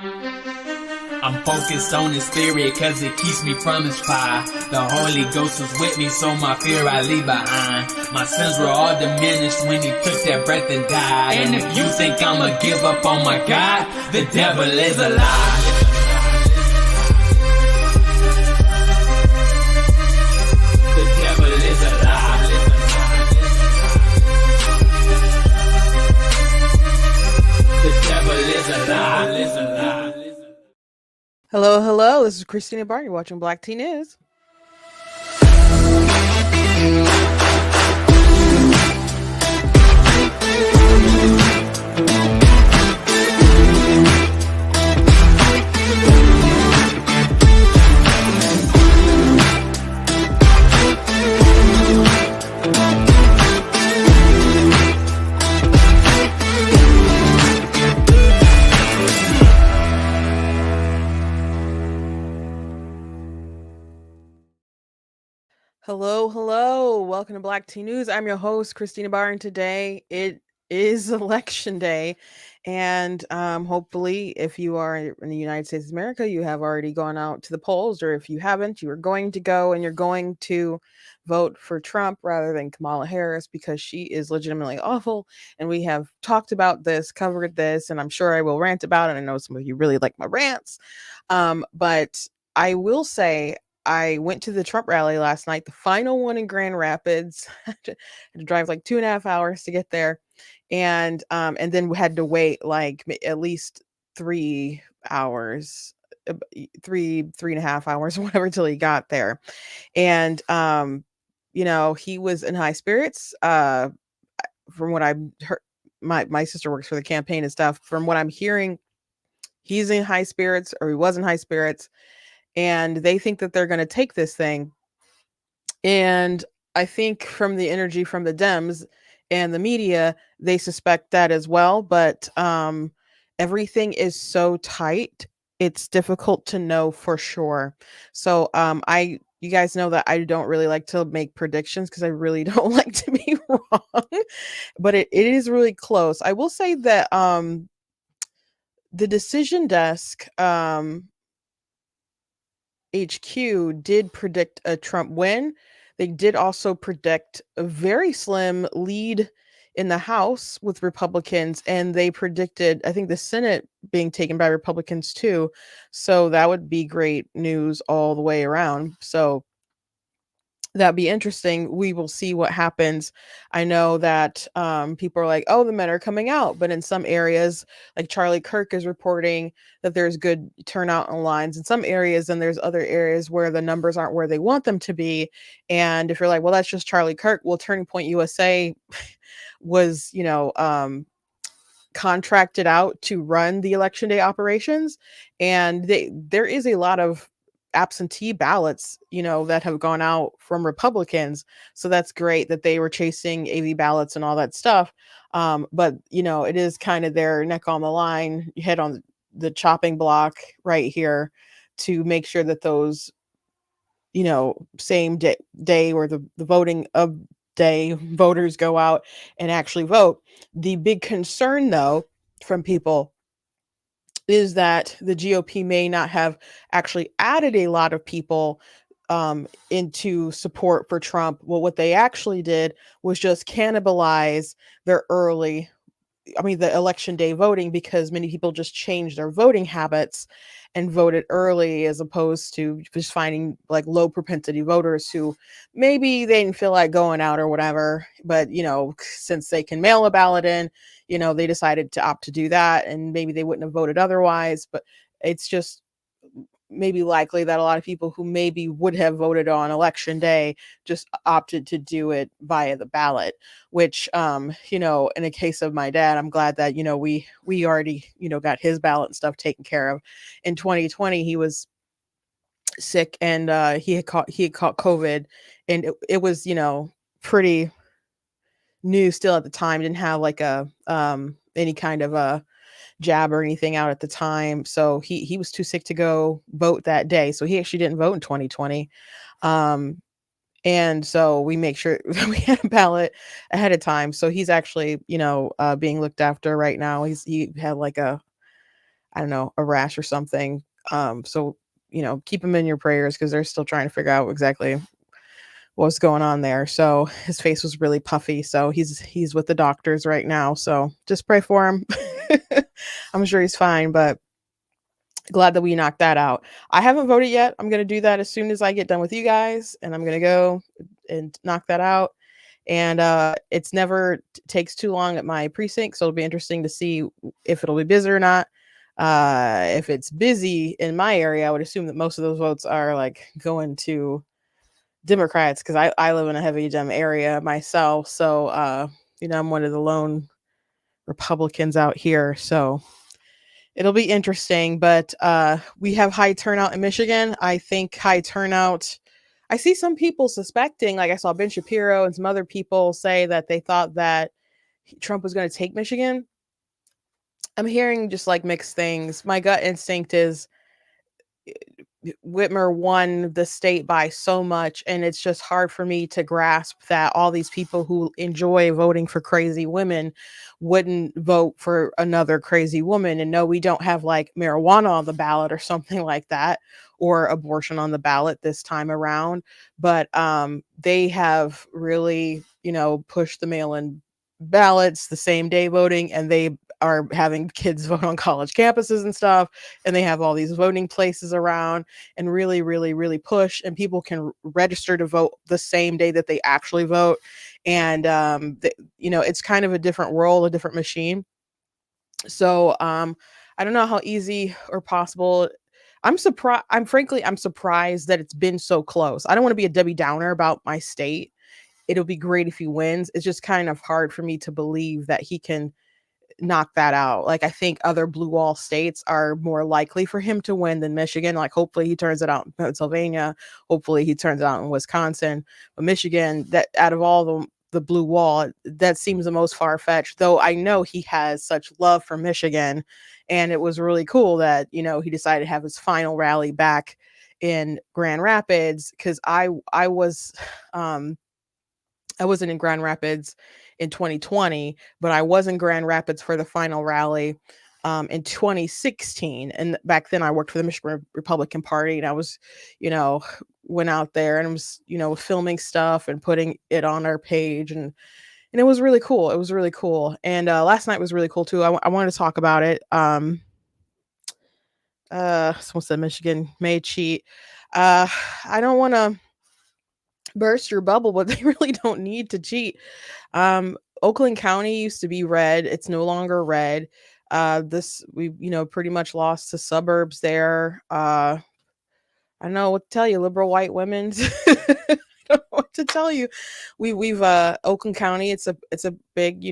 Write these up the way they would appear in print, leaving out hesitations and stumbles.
I'm focused on his spirit cause it keeps me from his fire. The Holy Ghost was with me, so my fear I leave behind. My sins were all diminished when he took that breath and died. And if you think I'ma give up on my God, the devil is a lie. The devil is a lie. The devil is a lie. Hello, hello. This is Christina Barr. You're watching Black Tea News. Hello, hello. Welcome to Black Tea News. I'm your host, Christina Barr, and today it is election day. And hopefully, if you are in the United States of America, you have already gone out to the polls, or if you haven't, you are going to go and you're going to vote for Trump rather than Kamala Harris because she is legitimately awful. And we have talked about this, covered this, and I'm sure I will rant about it. I know some of you really like my rants. But I will say, I went to the Trump rally last night, the final one in Grand Rapids. I had to drive like 2.5 hours to get there, and then we had to wait like at least 3 hours, 3.5 hours, whatever, till he got there. And he was in high spirits. From what I heard, my sister works for the campaign and stuff. From what I'm hearing, he's in high spirits, or he was in high spirits. And they think that they're going to take this thing. And I think from the energy from the Dems and the media, they suspect that as well. But everything is so tight, it's difficult to know for sure. So you guys know that I don't really like to make predictions because I really don't like to be wrong. But it is really close. I will say that the decision desk HQ did predict a Trump win. They did also predict a very slim lead in the House with Republicans, and they predicted, I think, the Senate being taken by Republicans too. So that would be great news all the way around. So that'd be interesting. We will see what happens. I know that people are like, oh, the men are coming out. But in some areas, like Charlie Kirk is reporting that there's good turnout in lines in some areas, and there's other areas where the numbers aren't where they want them to be. And if you're like, well, that's just Charlie Kirk. Well, Turning Point USA was, contracted out to run the election day operations. And there is a lot of absentee ballots, that have gone out from Republicans. So that's great that they were chasing AV ballots and all that stuff. But it is kind of their neck on the line, head on the chopping block right here to make sure that those, same day or the voting of day voters go out and actually vote. The big concern, though, from people is that the GOP may not have actually added a lot of people into support for Trump. Well, what they actually did was just cannibalize their the election day voting, because many people just changed their voting habits and voted early, as opposed to just finding like low propensity voters who maybe they didn't feel like going out or whatever. But, since they can mail a ballot in, they decided to opt to do that, and maybe they wouldn't have voted otherwise. But it's just maybe likely that a lot of people who maybe would have voted on election day just opted to do it via the ballot, which, in a case of my dad, I'm glad that, we already, got his ballot and stuff taken care of. In 2020, he was sick, and he had caught COVID, and it was, pretty new still at the time. Didn't have like a any kind of a jab or anything out at the time, so he was too sick to go vote that day, so he actually didn't vote in 2020. And so we make sure that we had a ballot ahead of time. So he's actually being looked after right now. He had like I don't know, a rash or something. So, keep him in your prayers because they're still trying to figure out exactly what's going on there. So his face was really puffy. So he's with the doctors right now. So just pray for him. I'm sure he's fine, but glad that we knocked that out. I haven't voted yet. I'm going to do that as soon as I get done with you guys, and I'm going to go and knock that out. And it's never takes too long at my precinct, so it'll be interesting to see if it'll be busy or not. If it's busy in my area, I would assume that most of those votes are like going to Democrats because I live in a heavy Dem area myself. So I'm one of the lone Republicans out here. So it'll be interesting, but we have high turnout in Michigan. I think high turnout. I see some people suspecting, like I saw Ben Shapiro and some other people say that they thought that Trump was going to take Michigan. I'm hearing just like mixed things. My gut instinct is Whitmer won the state by so much, and it's just hard for me to grasp that all these people who enjoy voting for crazy women wouldn't vote for another crazy woman. And no, we don't have like marijuana on the ballot or something like that, or abortion on the ballot this time around, but they have really, pushed the mail-in ballots, the same day voting, and they are having kids vote on college campuses and stuff, and they have all these voting places around and really, really, really push, and people can register to vote the same day that they actually vote. And it's kind of a different world, a different machine. So I don't know how easy or possible. I'm surprised. I'm surprised that it's been so close. I don't want to be a Debbie Downer about my state. It'll be great if he wins. It's just kind of hard for me to believe that he can knock that out. Like, I think other blue wall states are more likely for him to win than Michigan. Like, hopefully he turns it out in Pennsylvania. Hopefully he turns it out in Wisconsin. But Michigan, that out of all the blue wall, that seems the most far-fetched, though I know he has such love for Michigan. And it was really cool that, he decided to have his final rally back in Grand Rapids, because I was I wasn't in Grand Rapids in 2020, but I was in Grand Rapids for the final rally in 2016. And back then I worked for the Michigan Republican Party, and I was, went out there and was, filming stuff and putting it on our page. And it was really cool. It was really cool. And last night was really cool too. I wanted to talk about it. Someone said Michigan may cheat. I don't want to burst your bubble, but they really don't need to cheat. Oakland County used to be red. It's no longer red. We pretty much lost to suburbs there. I don't know what to tell you, liberal white women. I don't know what to tell you. We've Oakland County, it's a big,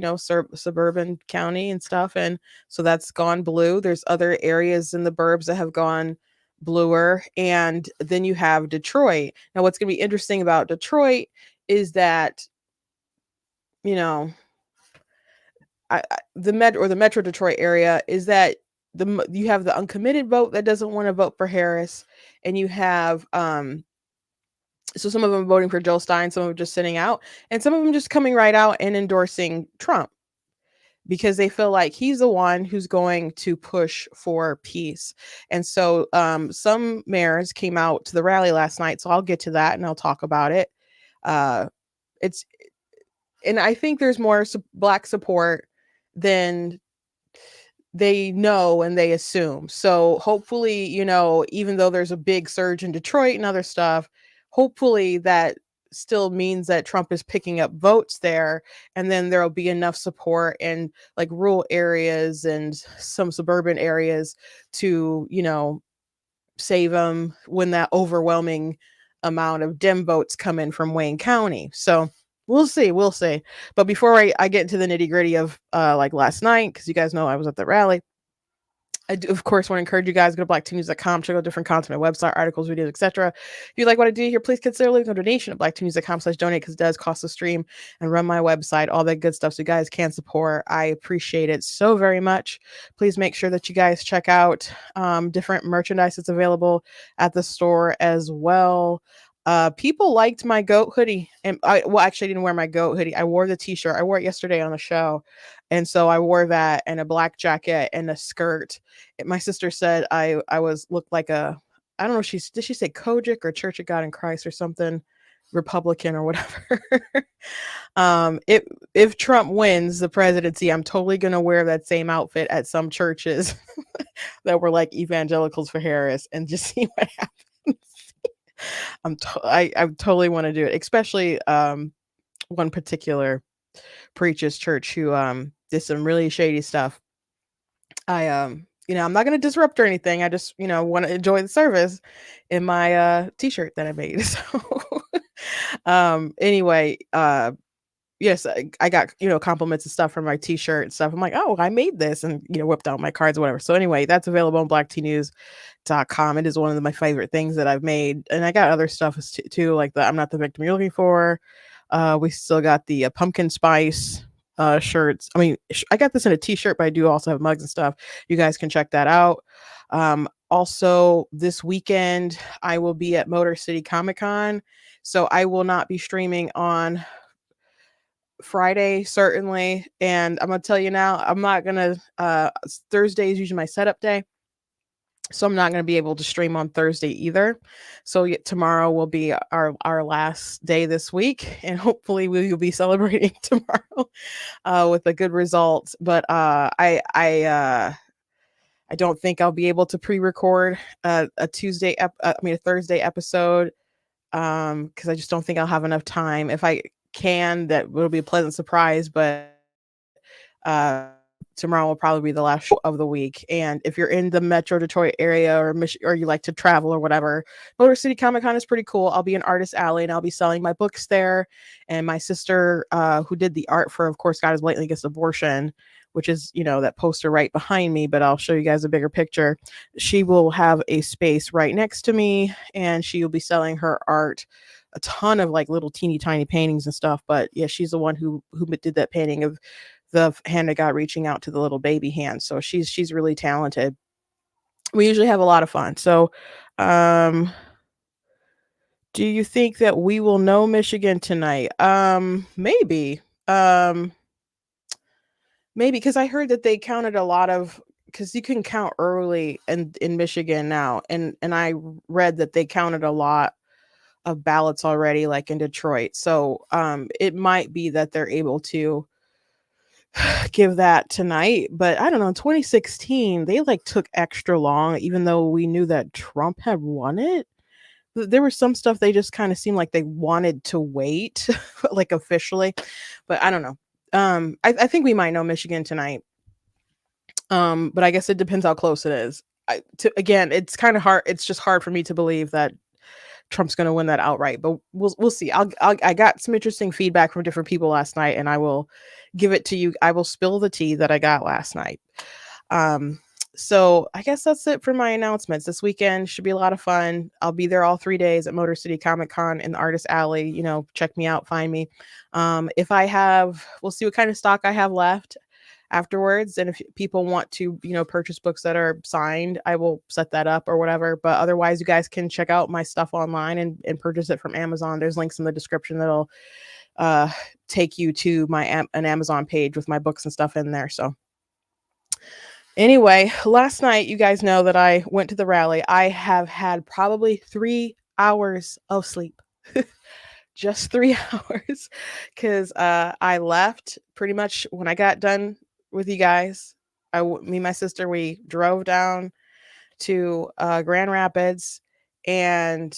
suburban county and stuff, and so that's gone blue. There's other areas in the burbs that have gone bluer. And then you have Detroit. Now, what's going to be interesting about Detroit is that, the Metro Detroit area is that you have the uncommitted vote that doesn't want to vote for Harris, and you have so some of them voting for Joe Stein, some of them just sitting out, and some of them just coming right out and endorsing Trump, because they feel like he's the one who's going to push for peace. And so some mayors came out to the rally last night. So I'll get to that and I'll talk about it. And I think there's more Black support than they know and they assume. So hopefully, even though there's a big surge in Detroit and other stuff, hopefully that still means that Trump is picking up votes there, and then there'll be enough support in like rural areas and some suburban areas to, save him when that overwhelming amount of Dem votes come in from Wayne County. So we'll see. But before I get into the nitty-gritty of like last night, because you guys know I was at the rally, I do, of course, want to encourage you guys to go to blacktnews.com, check out different content on my website, articles, videos, etc. If you like what I do here, please consider leaving a donation at blacktnews.com/donate, because it does cost a stream and run my website, all that good stuff, so you guys can support. I appreciate it so very much. Please make sure that you guys check out different merchandise that's available at the store as well. People liked my goat hoodie, and actually I didn't wear my goat hoodie. I wore the t-shirt. I wore it yesterday on the show, and so I wore that and a black jacket and a skirt. And my sister said I was looked like a, I don't know, did she say Kojic or Church of God in Christ or something, Republican or whatever. If Trump wins the presidency, I'm totally gonna wear that same outfit at some churches that were like evangelicals for Harris and just see what happens. I totally want to do it, especially one particular preacher's church who did some really shady stuff. I'm not going to disrupt or anything. I just, want to enjoy the service in my t-shirt that I made. So anyway, yes, I got, compliments and stuff from my t-shirt and stuff. I'm like, oh, I made this, and whipped out my cards or whatever. So anyway, that's available on blacktnews.com. It is one of my favorite things that I've made. And I got other stuff too, like the I'm Not the Victim You're Looking For. We still got the pumpkin spice shirts. I mean, I got this in a t-shirt, but I do also have mugs and stuff. You guys can check that out. Also this weekend I will be at Motor City Comic Con, so I will not be streaming on Friday, certainly. And I'm gonna tell you now, I'm not gonna Thursday is usually my setup day, so I'm not gonna be able to stream on Thursday either. So tomorrow will be our last day this week, and hopefully we will be celebrating tomorrow with a good result. But I don't think I'll be able to pre-record a Thursday episode, because I just don't think I'll have enough time. If I can, that will be a pleasant surprise, but tomorrow will probably be the last show of the week. And if you're in the Metro Detroit area, or you like to travel or whatever, Motor City Comic Con is pretty cool. I'll be in Artist Alley, and I'll be selling my books there. And my sister, who did the art for, of course, God Is Blatantly Against Abortion, which is, that poster right behind me, but I'll show you guys a bigger picture. She will have a space right next to me, and she will be selling her art, a ton of like little teeny tiny paintings and stuff. But yeah, she's the one who did that painting of the hand of God reaching out to the little baby hand. So she's really talented. We usually have a lot of fun. So do you think that we will know Michigan tonight? Maybe. Maybe, because I heard that they counted a lot of, because you can count early in Michigan now, and I read that they counted a lot of ballots already, like in Detroit. So it might be that they're able to give that tonight. But I don't know, in 2016 they like took extra long, even though we knew that Trump had won it. There was some stuff they just kind of seemed like they wanted to wait like officially, but I don't know. I think we might know Michigan tonight. But I guess it depends how close it is. Again, it's kind of hard. It's just hard for me to believe that Trump's going to win that outright, but we'll see. I got some interesting feedback from different people last night, and I will give it to you. I will spill the tea that I got last night. So I guess that's it for my announcements. This weekend should be a lot of fun. I'll be there all 3 days at Motor City Comic Con in the Artist Alley. Check me out, find me. We'll see what kind of stock I have left afterwards. And if people want to, purchase books that are signed, I will set that up or whatever. But otherwise, you guys can check out my stuff online and purchase it from Amazon. There's links in the description that'll take you to an Amazon page with my books and stuff in there. So anyway, last night, you guys know that I went to the rally. I have had probably 3 hours of sleep. Just 3 hours, because I left pretty much when I got done with you guys. Me and my sister, we drove down to Grand Rapids, and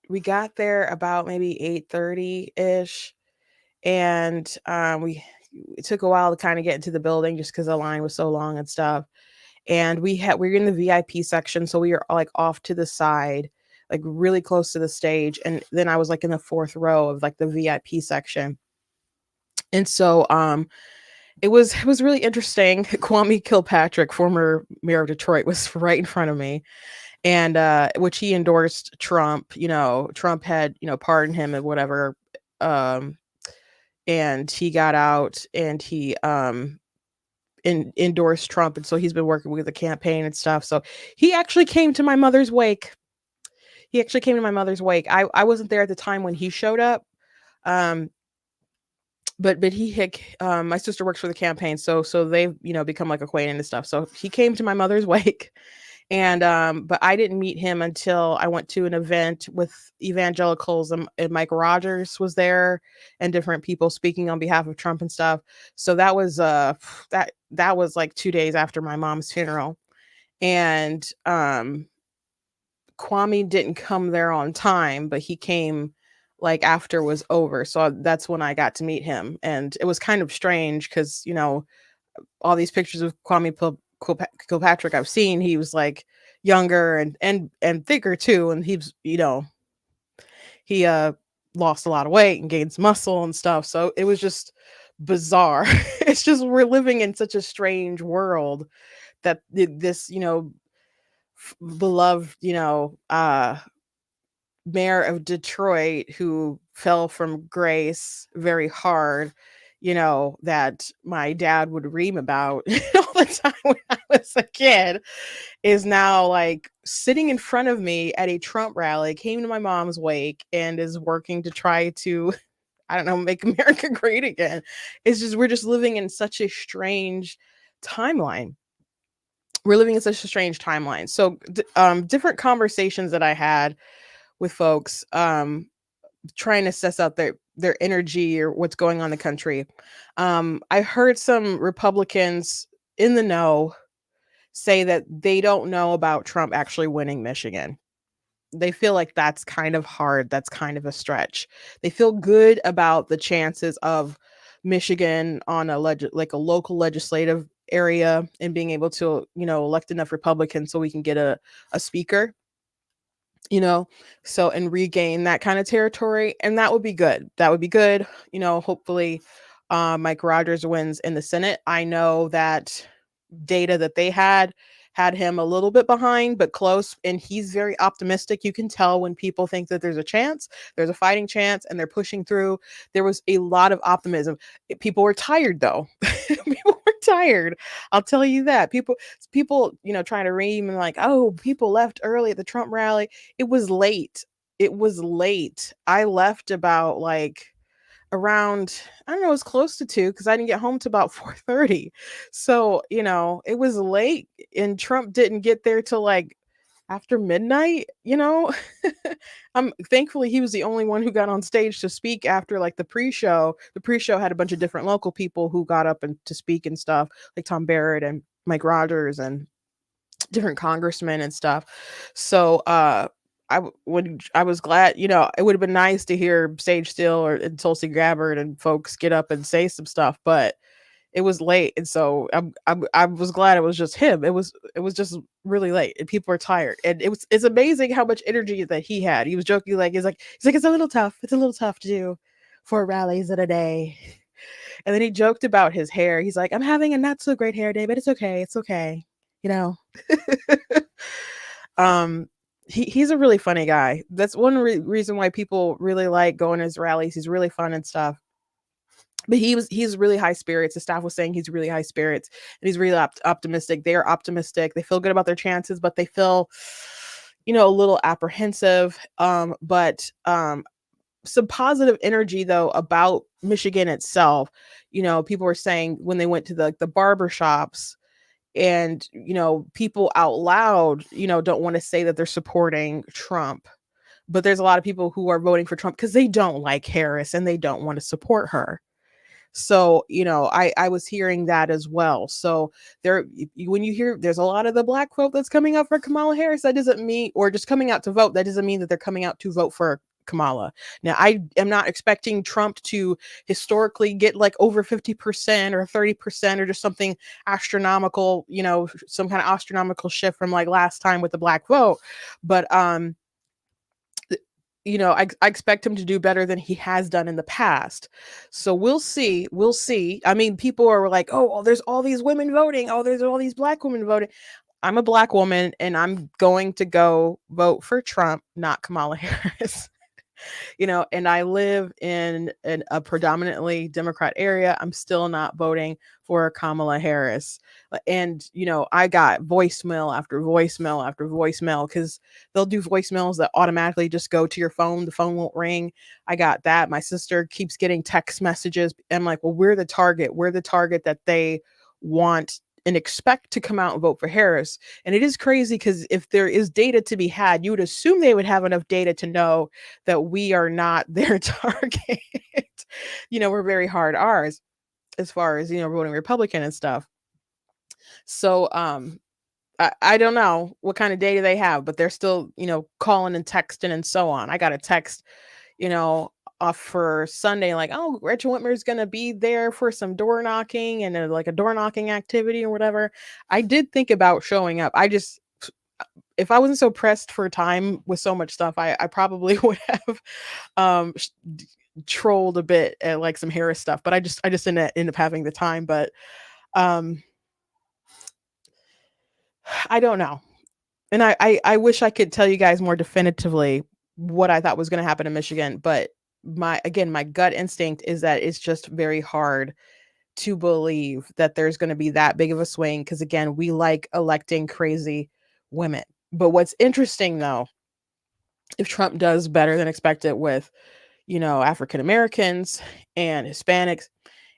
we got there about maybe 8:30 ish, and it took a while to kind of get into the building just because the line was so long and stuff. And we were in the VIP section, so we were like off to the side, like really close to the stage. And then I was like in the 4th row of like the VIP section. And so it was really interesting. Kwame Kilpatrick, former mayor of Detroit, was right in front of me, and which he endorsed Trump. Trump had pardoned him and whatever, and he got out, and he endorsed Trump, and so he's been working with the campaign and stuff. So he actually came to my mother's wake. He actually came to my mother's wake. I wasn't there at the time when he showed up. Um, but he had my sister works for the campaign, so they've become like acquainted and stuff. So he came to my mother's wake, and but I didn't meet him until I went to an event with evangelicals, and Mike Rogers was there, and different people speaking on behalf of Trump and stuff. So that was that was like 2 days after my mom's funeral, and Kwame didn't come there on time, but he came like after it was over. So that's when I got to meet him. And it was kind of strange because, all these pictures of Kilpatrick I've seen, he was like younger and thicker too. And he lost a lot of weight and gained some muscle and stuff. So it was just bizarre. It's just we're living in such a strange world that this, beloved, mayor of Detroit who fell from grace very hard, that my dad would ream about all the time when I was a kid, is now like sitting in front of me at a Trump rally, came to my mom's wake, and is working to try to, I don't know, make America great again. It's just, we're just living in such a strange timeline. We're living in such a strange timeline. So, different conversations that I had with folks, trying to suss out their energy or what's going on in the country. I heard some Republicans in the know say that they don't know about Trump actually winning Michigan. They feel like that's kind of hard. That's kind of a stretch. They feel good about the chances of Michigan on like a local legislative area and being able to, elect enough Republicans so we can get a speaker, so, and regain that kind of territory. And that would be good. That would be good. Hopefully Mike Rogers wins in the Senate. I know that data that they had him a little bit behind, but close. And he's very optimistic. You can tell when people think that there's a chance, there's a fighting chance, and they're pushing through. There was a lot of optimism. People were tired though. People were tired. I'll tell you that. People, trying to ream and like, oh, people left early at the Trump rally. It was late. It was late. I left about like around, I don't know, it was close to 2 because I didn't get home to about 4:30. So, it was late, and Trump didn't get there till like after midnight. Thankfully he was the only one who got on stage to speak after like the pre-show. The pre-show had a bunch of different local people who got up and to speak and stuff, like Tom Barrett and Mike Rogers and different congressmen and stuff. So I was glad, it would have been nice to hear Sage Steele or and Tulsi Gabbard and folks get up and say some stuff, but it was late, and so I was glad it was just him. It was just really late, and people were tired, and it's amazing how much energy that he had. He was joking like he's like it's a little tough. It's a little tough to do 4 rallies in a day, and then he joked about his hair. He's like, I'm having a not so great hair day, but it's okay. It's okay, you know. He's a really funny guy. That's one reason why people really like going to his rallies. He's really fun and stuff. But he's really high spirits. The staff was saying he's really high spirits, and he's really optimistic. They are optimistic. They feel good about their chances, but they feel, a little apprehensive. But some positive energy though about Michigan itself. People were saying when they went to the barber shops, and people out loud don't want to say that they're supporting Trump, but there's a lot of people who are voting for Trump because they don't like Harris and they don't want to support her. So I was hearing that as well. So when you hear there's a lot of the black vote that's coming out for Kamala Harris, that doesn't mean, or just coming out to vote, that doesn't mean that they're coming out to vote for Kamala. Now, I am not expecting Trump to historically get like over 50% or 30% or just something astronomical, some kind of astronomical shift from like last time with the black vote. But, I expect him to do better than he has done in the past. So we'll see. We'll see. I mean, people are like, oh, there's all these women voting. Oh, there's all these black women voting. I'm a black woman and I'm going to go vote for Trump, not Kamala Harris. And I live in a predominantly Democrat area. I'm still not voting for Kamala Harris. And, I got voicemail after voicemail after voicemail because they'll do voicemails that automatically just go to your phone. The phone won't ring. I got that. My sister keeps getting text messages. I'm like, well, we're the target. We're the target that they want and expect to come out and vote for Harris. And it is crazy because if there is data to be had, you would assume they would have enough data to know that we are not their target. We're very hard ours as far as, voting Republican and stuff. So I don't know what kind of data they have, but they're still, calling and texting and so on. I got a text, you know, off for Sunday, like, oh, Rachel Whitmer's gonna be there for some door knocking and like a door knocking activity or whatever. I did think about showing up. If I wasn't so pressed for time with so much stuff, I probably would have um sh- trolled a bit at like some Harris stuff, but I just didn't end up having the time. But um I don't know. And I wish I could tell you guys more definitively what I thought was going to happen in Michigan, but my gut instinct is that it's just very hard to believe that there's going to be that big of a swing because again, we like electing crazy women. But what's interesting though, if Trump does better than expected with, African Americans and Hispanics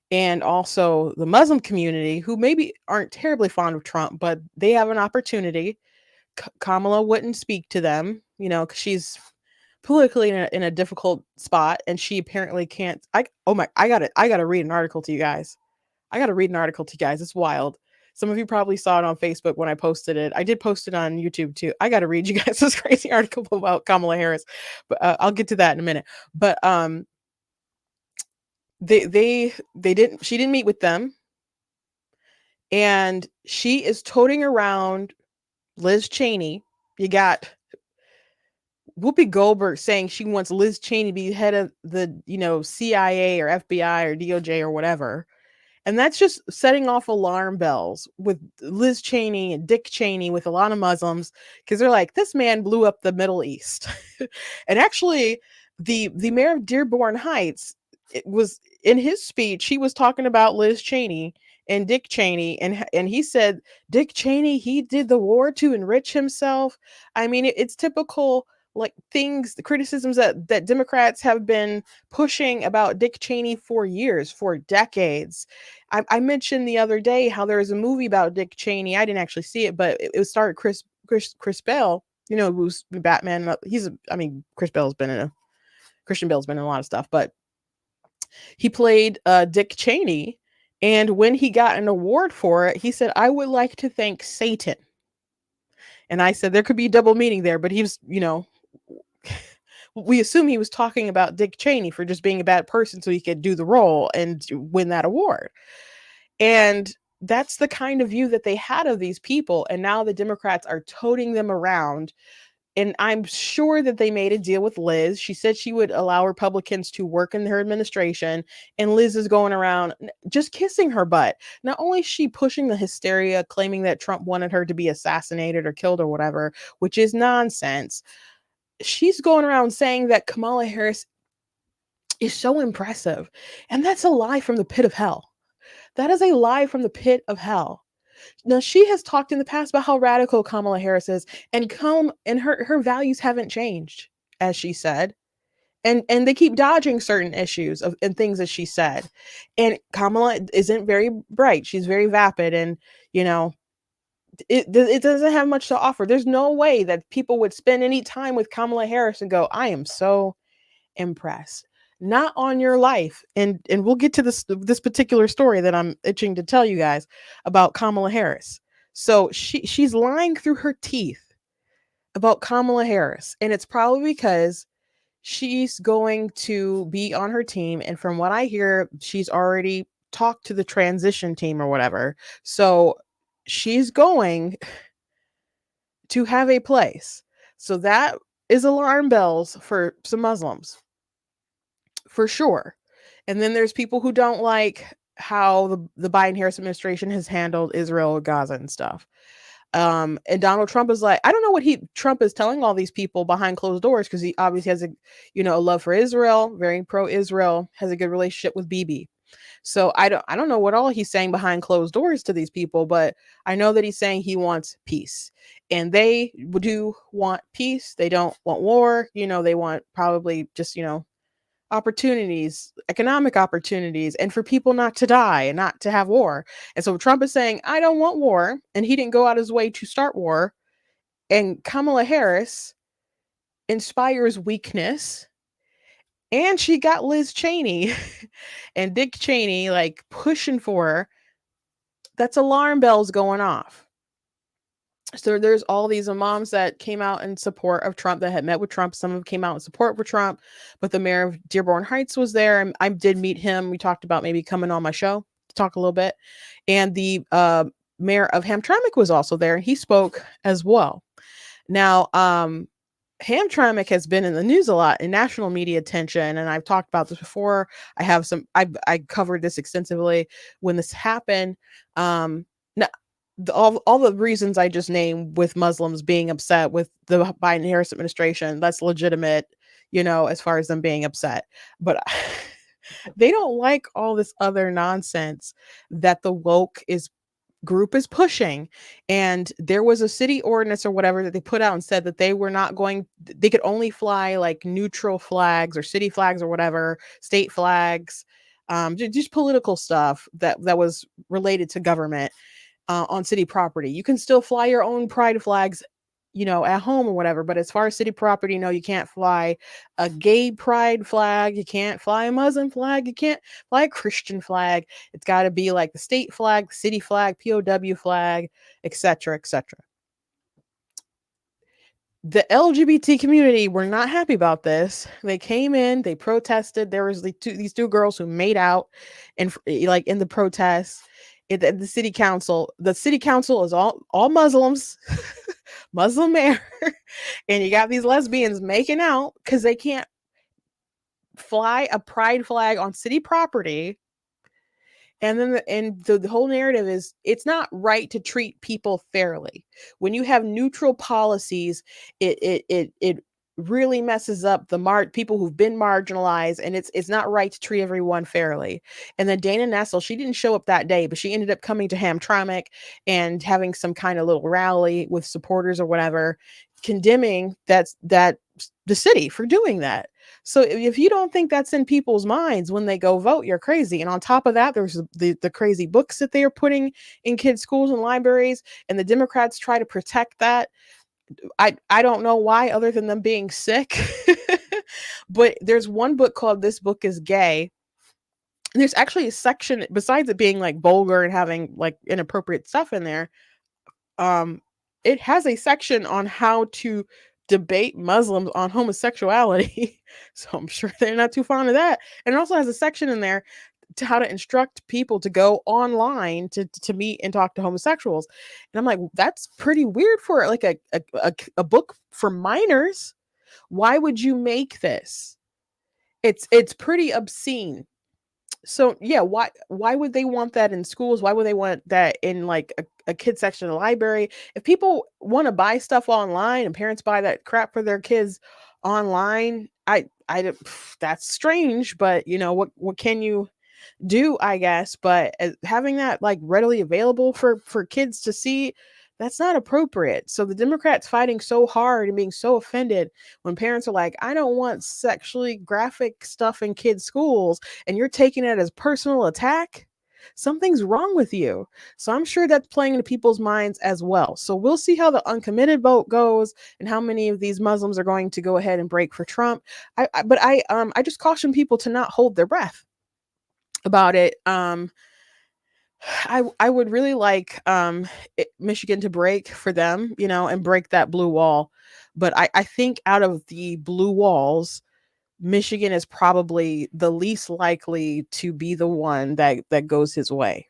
and also the Muslim community who maybe aren't terribly fond of Trump, but they have an opportunity. Kamala wouldn't speak to them, because she's politically in a difficult spot, and she apparently can't. I gotta read an article to you guys. I gotta read an article to you guys. It's wild. Some of you probably saw it on Facebook when I posted it. I did post it on YouTube too. I gotta read you guys this crazy article about Kamala Harris, but I'll get to that in a minute. But they didn't. She didn't meet with them, and she is toting around Liz Cheney. You got Whoopi Goldberg saying she wants Liz Cheney to be head of the, CIA or FBI or DOJ or whatever. And that's just setting off alarm bells with Liz Cheney and Dick Cheney with a lot of Muslims because they're like, this man blew up the Middle East. And actually, the mayor of Dearborn Heights, it was in his speech, he was talking about Liz Cheney and Dick Cheney, and he said Dick Cheney, he did the war to enrich himself. I mean, it's typical like things, the criticisms that Democrats have been pushing about Dick Cheney for years, for decades. I mentioned the other day how there was a movie about Dick Cheney. I didn't actually see it, but it starred Chris Bell, who's Batman. Christian Bale's been in a lot of stuff, but he played Dick Cheney. And when he got an award for it, he said, I would like to thank Satan. And I said, there could be a double meaning there, but he was, we assume he was talking about Dick Cheney for just being a bad person so he could do the role and win that award. And that's the kind of view that they had of these people. And now the Democrats are toting them around. And I'm sure that they made a deal with Liz. She said she would allow Republicans to work in her administration. And Liz is going around just kissing her butt. Not only is she pushing the hysteria, claiming that Trump wanted her to be assassinated or killed or whatever, which is nonsense. She's going around saying that Kamala Harris is so impressive. And that's a lie from the pit of hell. That is a lie from the pit of hell. Now, she has talked in the past about how radical Kamala Harris is, and her values haven't changed, as she said. And they keep dodging certain issues and things that she said. And Kamala isn't very bright. She's very vapid, and it doesn't have much to offer. There's no way that people would spend any time with Kamala Harris and go, I am so impressed. Not on your life. And we'll get to this particular story that I'm itching to tell you guys about Kamala Harris. So she's lying through her teeth about Kamala Harris. And it's probably because she's going to be on her team. And from what I hear, she's already talked to the transition team or whatever. So she's going to have a place. So that is alarm bells for some Muslims, for sure. And then there's people who don't like how the Biden-Harris administration has handled Israel, Gaza, and stuff. And Donald Trump is like, I don't know what Trump is telling all these people behind closed doors, because he obviously has a love for Israel, very pro-Israel, has a good relationship with Bibi. So I don't know what all he's saying behind closed doors to these people, but I know that he's saying he wants peace. And they do want peace. They don't want war. They want probably just, opportunities, economic opportunities, and for people not to die and not to have war. And so Trump is saying, I don't want war. And he didn't go out his way to start war. And Kamala Harris inspires weakness. And she got Liz Cheney and Dick Cheney like pushing for her. That's alarm bells going off. So there's all these imams that came out in support of Trump, that had met with Trump. Some of them came out in support for Trump, but the mayor of Dearborn Heights was there. And I did meet him. We talked about maybe coming on my show to talk a little bit. And the mayor of Hamtramck was also there, and he spoke as well. Now, Hamtramck has been in the news a lot, in national media attention, and I've talked about this before. I covered this extensively when this happened. Now, all the reasons I just named, with Muslims being upset with the Biden-Harris administration, that's legitimate, as far as them being upset. But they don't like all this other nonsense that the woke group is pushing. And there was a city ordinance or whatever that they put out and said that they could only fly like neutral flags or city flags or whatever, state flags, just political stuff that was related to government on city property. You can still fly your own pride flags, at home or whatever. But as far as city property, no, you can't fly a gay pride flag. You can't fly a Muslim flag. You can't fly a Christian flag. It's got to be like the state flag, the city flag, POW flag, etc., etc. The LGBT community were not happy about this. They came in, they protested. There was these two girls who made out, and like in the protests. The city council. The city council is all Muslims, Muslim mayor, and you got these lesbians making out because they can't fly a pride flag on city property. And then the whole narrative is, it's not right to treat people fairly. When you have neutral policies, it really messes up the people who've been marginalized, and it's not right to treat everyone fairly. And then Dana Nessel, she didn't show up that day, but she ended up coming to Hamtramck and having some kind of little rally with supporters or whatever, condemning that the city for doing that. So if you don't think that's in people's minds when they go vote, you're crazy. And on top of that, there's the crazy books that they are putting in kids' schools and libraries, and the Democrats try to protect that. I don't know why, other than them being sick. But there's one book called This Book is Gay. And there's actually a section, besides it being like vulgar and having like inappropriate stuff in there, it has a section on how to debate Muslims on homosexuality. So I'm sure they're not too fond of that. And it also has a section in there to how to instruct people to go online to meet and talk to homosexuals. And I'm like, that's pretty weird for like a book for minors. Why would you make this? It's pretty obscene. So yeah, why would they want that in schools? Why would they want that in like a kid section of the library? If people want to buy stuff online and parents buy that crap for their kids online, I that's strange, but what can you do, I guess. But having that like readily available for kids to see, that's not appropriate. So the Democrats fighting so hard and being so offended when parents are like, I don't want sexually graphic stuff in kids' schools, and you're taking it as personal attack. Something's wrong with you. So I'm sure that's playing into people's minds as well. So we'll see how the uncommitted vote goes and how many of these Muslims are going to go ahead and break for Trump. But I just caution people to not hold their breath about it. I would really like Michigan to break for them, and break that blue wall. But I think out of the blue walls, Michigan is probably the least likely to be the one that goes his way.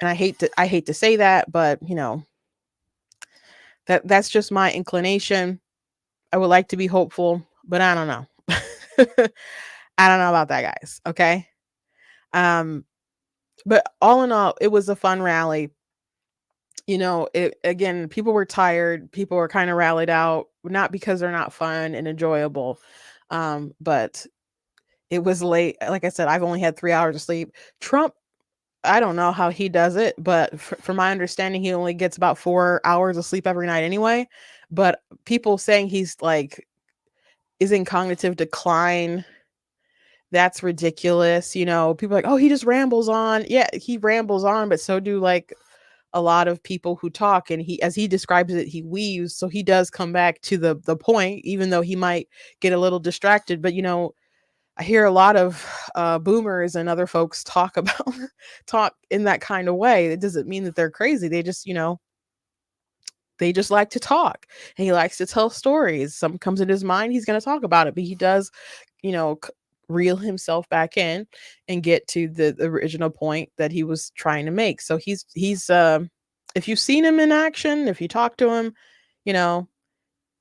And I hate to say that, but that's just my inclination. I would like to be hopeful, but I don't know. I don't know about that, guys. Okay. But all in all, it was a fun rally. again, people were tired. People were kind of rallied out, not because they're not fun and enjoyable, but it was late. Like I said, I've only had 3 hours of sleep. Trump, I don't know how he does it, but from my understanding, he only gets about 4 hours of sleep every night anyway. But people saying he's like is in cognitive decline. That's ridiculous. People are like, oh, he just rambles on. Yeah, he rambles on, but so do like a lot of people who talk, and he, as he describes it, he weaves, so he does come back to the point, even though he might get a little distracted. But I hear a lot of boomers and other folks talk about talk in that kind of way. It doesn't mean that they're crazy. They just like to talk, and he likes to tell stories. Something comes in his mind, he's going to talk about it, but he does, you know, reel himself back in and get to the original point that he was trying to make. So he's if you've seen him in action, if you talk to him, you know,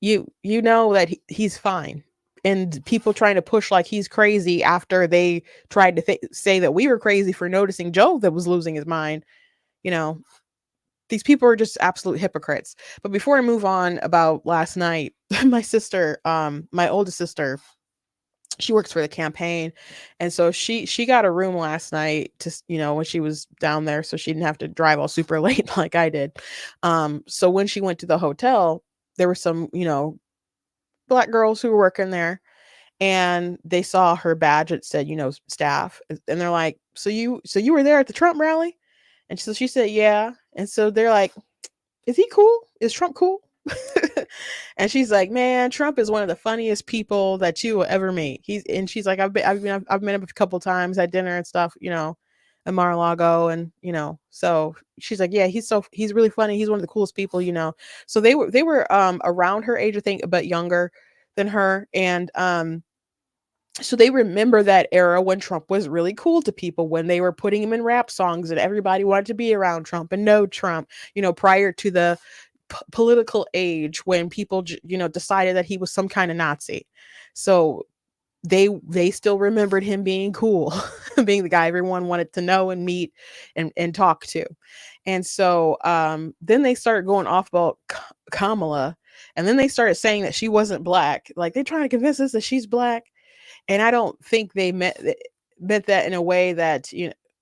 you know that he's fine. And people trying to push like he's crazy after they tried to say that we were crazy for noticing Joe that was losing his mind, you know, these people are just absolute hypocrites. But before I move on about last night, my sister, my oldest sister, she works for the campaign, and so she got a room last night to, when she was down there, so she didn't have to drive all super late like I did. So when she went to the hotel, there were some, black girls who were working there, and they saw her badge. It said, staff, and they're like, so you were there at the Trump rally? And so she said, yeah. And so they're like, is he cool? Is Trump cool? And she's like, man, Trump is one of the funniest people that you will ever meet. She's like, I've met him a couple times at dinner and stuff, in Mar-a-Lago, and so she's like, yeah, he's really funny. He's one of the coolest people, So they were around her age, I think, but younger than her, and so they remember that era when Trump was really cool to people, when they were putting him in rap songs and everybody wanted to be around Trump and know Trump, prior to the political age when people, decided that he was some kind of Nazi. So they still remembered him being cool, being the guy everyone wanted to know and meet and talk to. And so then they started going off about Kamala, and then they started saying that she wasn't black. Like, they're trying to convince us that she's black. And I don't think they meant that in a way that,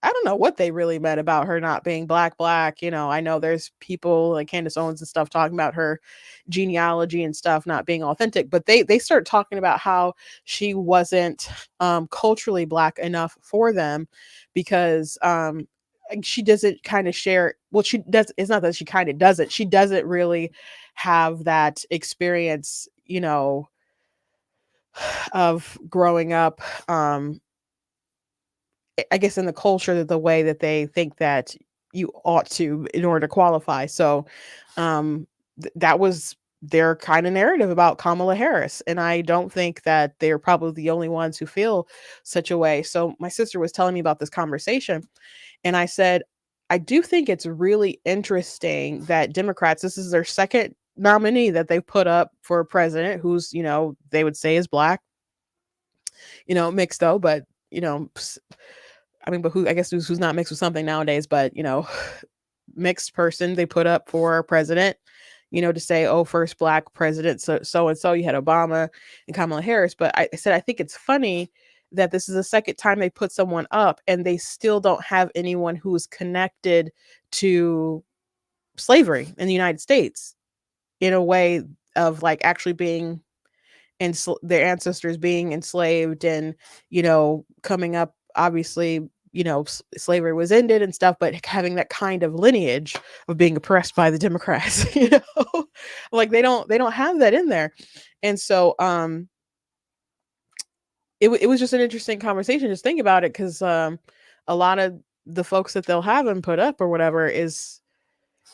I don't know what they really meant about her not being black. I know there's people like Candace Owens and stuff talking about her genealogy and stuff not being authentic, but they start talking about how she wasn't culturally black enough for them because she doesn't kind of share. Well, she does. It's not that she kind of doesn't. She doesn't really have that experience, of growing up, I guess, in the culture, that the way that they think that you ought to in order to qualify. So that was their kind of narrative about Kamala Harris. And I don't think that they're probably the only ones who feel such a way. So my sister was telling me about this conversation, and I said, I do think it's really interesting that Democrats, this is their second nominee that they put up for president, who's, they would say is black, mixed though, but, I mean, but who, I guess, who's not mixed with something nowadays, but, mixed person they put up for president, to say, oh, first black president. So and so you had Obama and Kamala Harris. But I said, I think it's funny that this is the second time they put someone up and they still don't have anyone who is connected to slavery in the United States in a way of like actually being their ancestors being enslaved and, coming up, obviously, slavery was ended and stuff, but having that kind of lineage of being oppressed by the Democrats, like they don't have that in there. And so, it was just an interesting conversation. Just think about it. Cause, a lot of the folks that they'll have and put up or whatever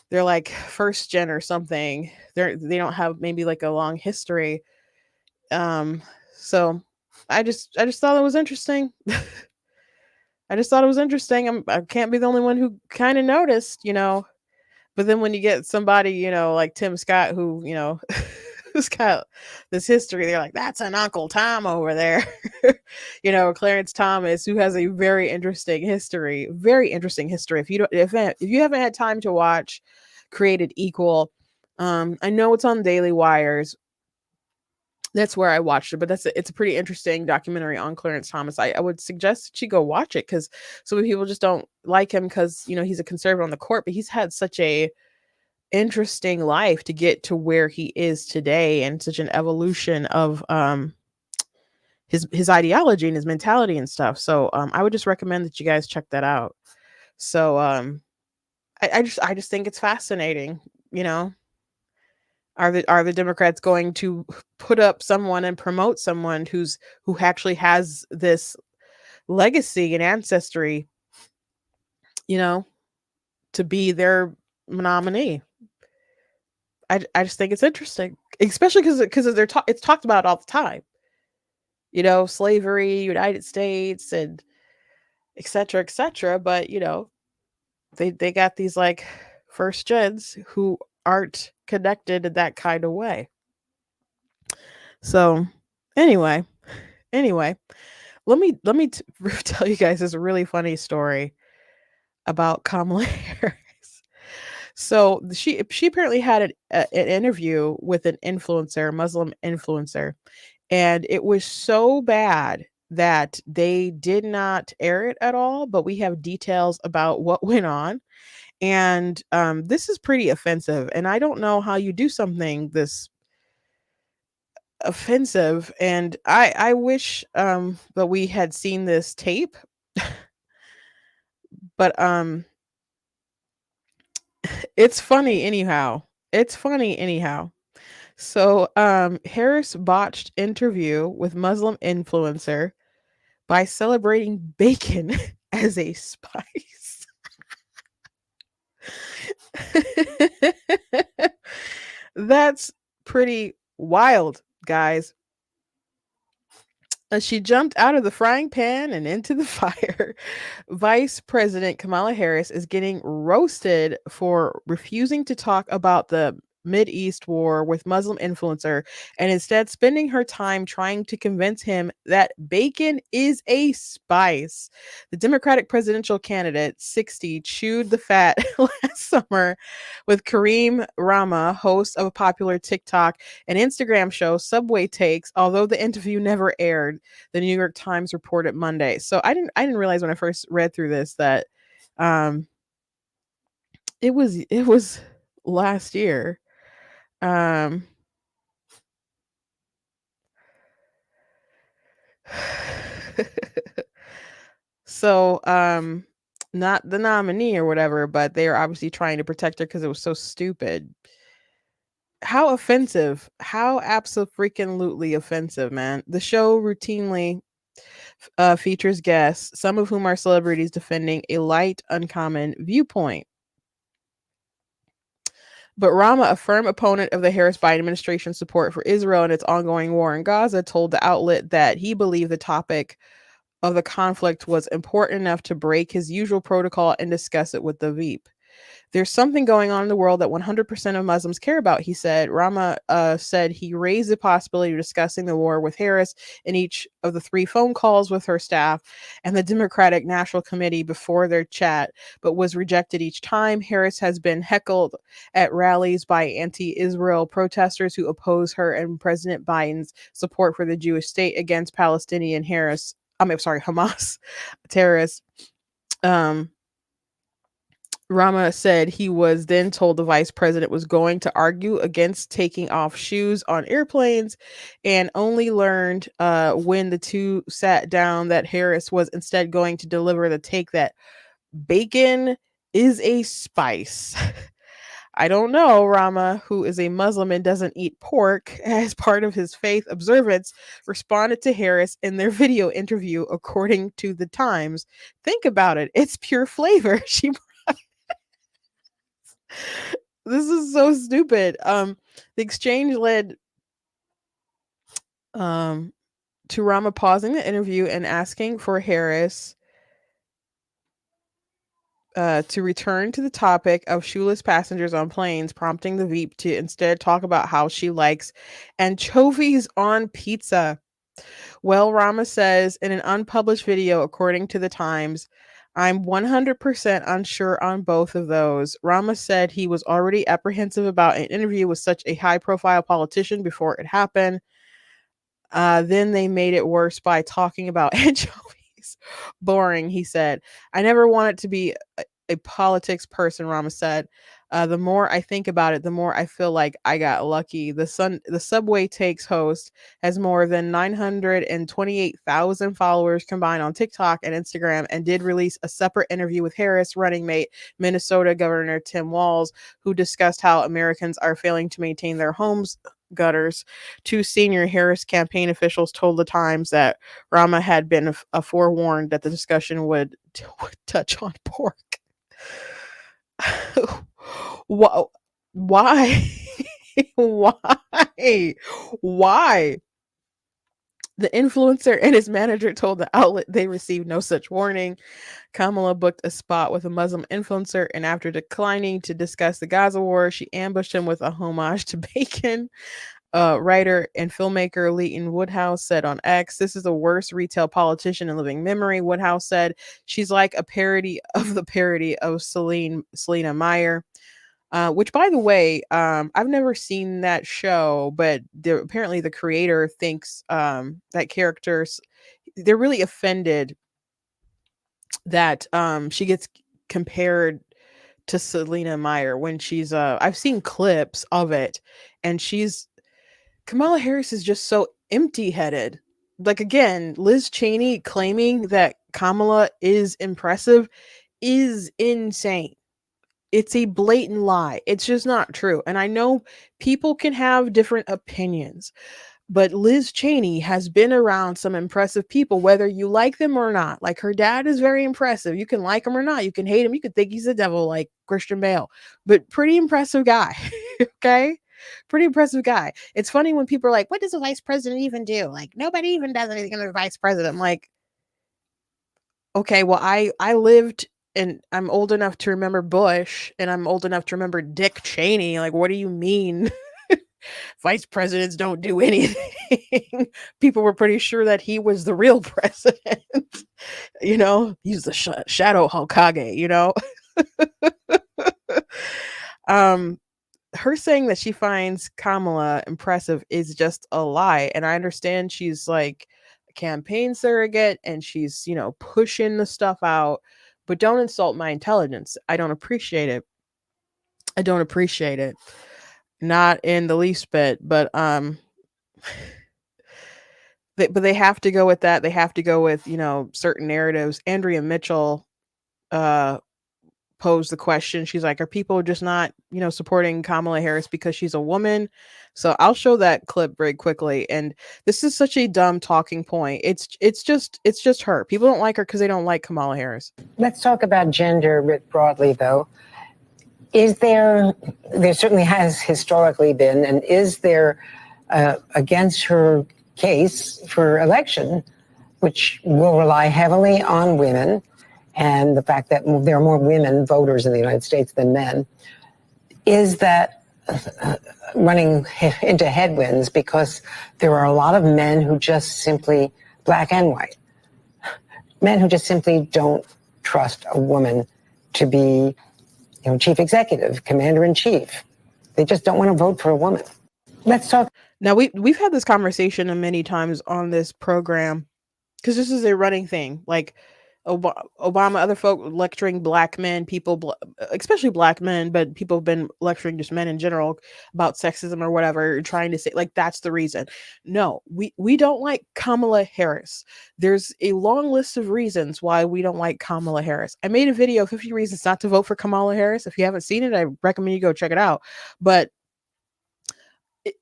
they're like first gen or something. They don't have maybe like a long history. So I just thought it was interesting. I just thought it was interesting. I can't be the only one who kind of noticed, but then when you get somebody, like Tim Scott, who, who's got this history, they're like, that's an Uncle Tom over there. Clarence Thomas, who has a very interesting history. If you haven't had time to watch created equal. I know it's on Daily Wires. That's where I watched it, but it's a pretty interesting documentary on Clarence Thomas. I would suggest that you go watch it, because so many people just don't like him because he's a conservative on the court, but he's had such a interesting life to get to where he is today, and such an evolution of his ideology and his mentality and stuff. So I would just recommend that you guys check that out. So I just think it's fascinating. Are the Democrats going to put up someone and promote someone who actually has this legacy and ancestry, to be their nominee? I just think it's interesting, especially because it's talked about all the time. Slavery, United States, and et cetera, et cetera. But they got these like first gens who aren't connected in that kind of way. So anyway, let me tell you guys this really funny story about Kamala Harris. So she apparently had an interview with an influencer, Muslim influencer, and it was so bad that they did not air it at all. But we have details about what went on, and this is pretty offensive. And I don't know how you do something this offensive. And I wish that we had seen this tape, but it's funny anyhow. So Harris botched interview with Muslim influencer by celebrating bacon as a spice. That's pretty wild, guys. As she jumped out of the frying pan and into the fire, Vice President Kamala Harris is getting roasted for refusing to talk about the Mideast war with Muslim influencer, and instead spending her time trying to convince him that bacon is a spice. The Democratic presidential candidate, 60, chewed the fat last summer with Kareem Rama, host of a popular TikTok and Instagram show Subway Takes, although the interview never aired, the New York Times reported Monday. So I didn't realize when I first read through this that it was last year. So not the nominee or whatever, but they are obviously trying to protect her because it was so stupid. How offensive. How absolutely offensive, man. The show routinely features guests, some of whom are celebrities, defending a light, uncommon viewpoint. But Rama, a firm opponent of the Harris-Biden administration's support for Israel and its ongoing war in Gaza, told the outlet that he believed the topic of the conflict was important enough to break his usual protocol and discuss it with the Veep. There's something going on in the world that 100% of Muslims care about, he said. Rama said he raised the possibility of discussing the war with Harris in each of the 3 phone calls with her staff and the Democratic National Committee before their chat, but was rejected each time. Harris has been heckled at rallies by anti-Israel protesters who oppose her and President Biden's support for the Jewish state against Palestinian Hamas terrorists. Rama said he was then told the vice president was going to argue against taking off shoes on airplanes, and only learned when the two sat down that Harris was instead going to deliver the take that bacon is a spice. I don't know. Rama, who is a Muslim and doesn't eat pork as part of his faith observance, responded to Harris in their video interview, according to the Times. Think about it. It's pure flavor. This is so stupid. The exchange led to Rama pausing the interview and asking for Harris to return to the topic of shoeless passengers on planes, prompting the Veep to instead talk about how she likes anchovies on pizza. Well, Rama says in an unpublished video, according to the Times, I'm 100% unsure on both of those. Rama said he was already apprehensive about an interview with such a high profile politician before it happened. Then they made it worse by talking about anchovies. Boring, he said. I never wanted to be a politics person, Rama said. The more I think about it, the more I feel like I got lucky. The Subway Takes host has more than 928,000 followers combined on TikTok and Instagram, and did release a separate interview with Harris running mate Minnesota Governor Tim Walz, who discussed how Americans are failing to maintain their homes gutters. Two senior Harris campaign officials told the Times that Rama had been forewarned that the discussion would touch on pork. Why? Why? Why? The influencer and his manager told the outlet they received no such warning. Kamala booked a spot with a Muslim influencer, and after declining to discuss the Gaza war, she ambushed him with a homage to bacon. Writer and filmmaker Leighton Woodhouse said on X, "This is the worst retail politician in living memory." Woodhouse said, "She's like a parody of the parody of Selena Meyer." Which, by the way, I've never seen that show, but apparently the creator thinks that characters, they're really offended that she gets compared to Selena Meyer when she's I've seen clips of it, and Kamala Harris is just so empty-headed. Like, again, Liz Cheney claiming that Kamala is impressive is insane. It's a blatant lie. It's just not true. And I know people can have different opinions, but Liz Cheney has been around some impressive people, whether you like them or not. Like, her dad is very impressive. You can like him or not. You can hate him. You could think he's the devil, like Christian Bale, but pretty impressive guy. Okay. Pretty impressive guy. It's funny when people are like, what does a vice president even do? Like, nobody even does anything under the vice president. I'm like, okay, well, I lived, and I'm old enough to remember Bush, and I'm old enough to remember Dick Cheney. Like, what do you mean vice presidents don't do anything? People were pretty sure that he was the real president. He's the shadow Hokage, her saying that she finds Kamala impressive is just a lie. And I understand she's like a campaign surrogate and she's, pushing the stuff out, but don't insult my intelligence. I don't appreciate it. Not in the least bit, but they have to go with that. They have to go with, certain narratives. Andrea Mitchell posed the question. She's like, are people just not, supporting Kamala Harris because she's a woman? So I'll show that clip very quickly. And this is such a dumb talking point. It's just her. People don't like her because they don't like Kamala Harris. Let's talk about gender writ broadly, though. There certainly has historically been, and is there against her case for election, which will rely heavily on women, and the fact that there are more women voters in the United States than men, is that running into headwinds because there are a lot of men who just simply, black and white, men who just simply don't trust a woman to be, chief executive, commander in chief. They just don't want to vote for a woman. Let's talk. Now, we've had this conversation many times on this program, because this is a running thing. Like, Obama, other folk lecturing black men, especially black men, but people have been lecturing just men in general about sexism or whatever, trying to say like that's the reason. No, we don't like Kamala Harris. There's a long list of reasons why we don't like Kamala Harris. I made a video, 50 reasons not to vote for Kamala Harris. If you haven't seen it, I recommend you go check it out. But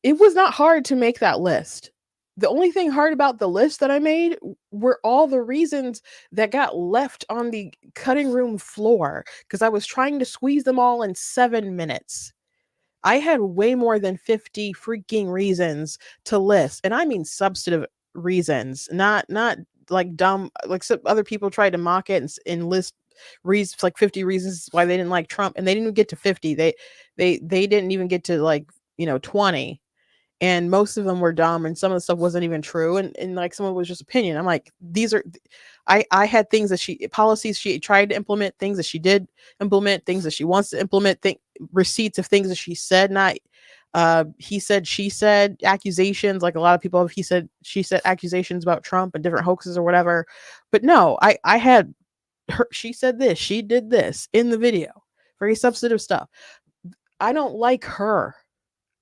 it was not hard to make that list. The only thing hard about the list that I made were all the reasons that got left on the cutting room floor, because I was trying to squeeze them all in 7 minutes. I had way more than 50 freaking reasons to list. And I mean substantive reasons, not like dumb, like some other people tried to mock it and list reasons, like 50 reasons why they didn't like Trump. And they didn't even get to 50. They didn't even get to 20. and most of them were dumb, and some of the stuff wasn't even true, and like some of it was just opinion. I'm like, these are, I had things that policies she tried to implement, things that she did implement, things that she wants to implement, receipts of things that she said, not he said, she said, accusations, like a lot of people have he said, she said accusations about Trump and different hoaxes or whatever. But no, I had her, she said this, she did this in the video, very substantive stuff. I don't like her,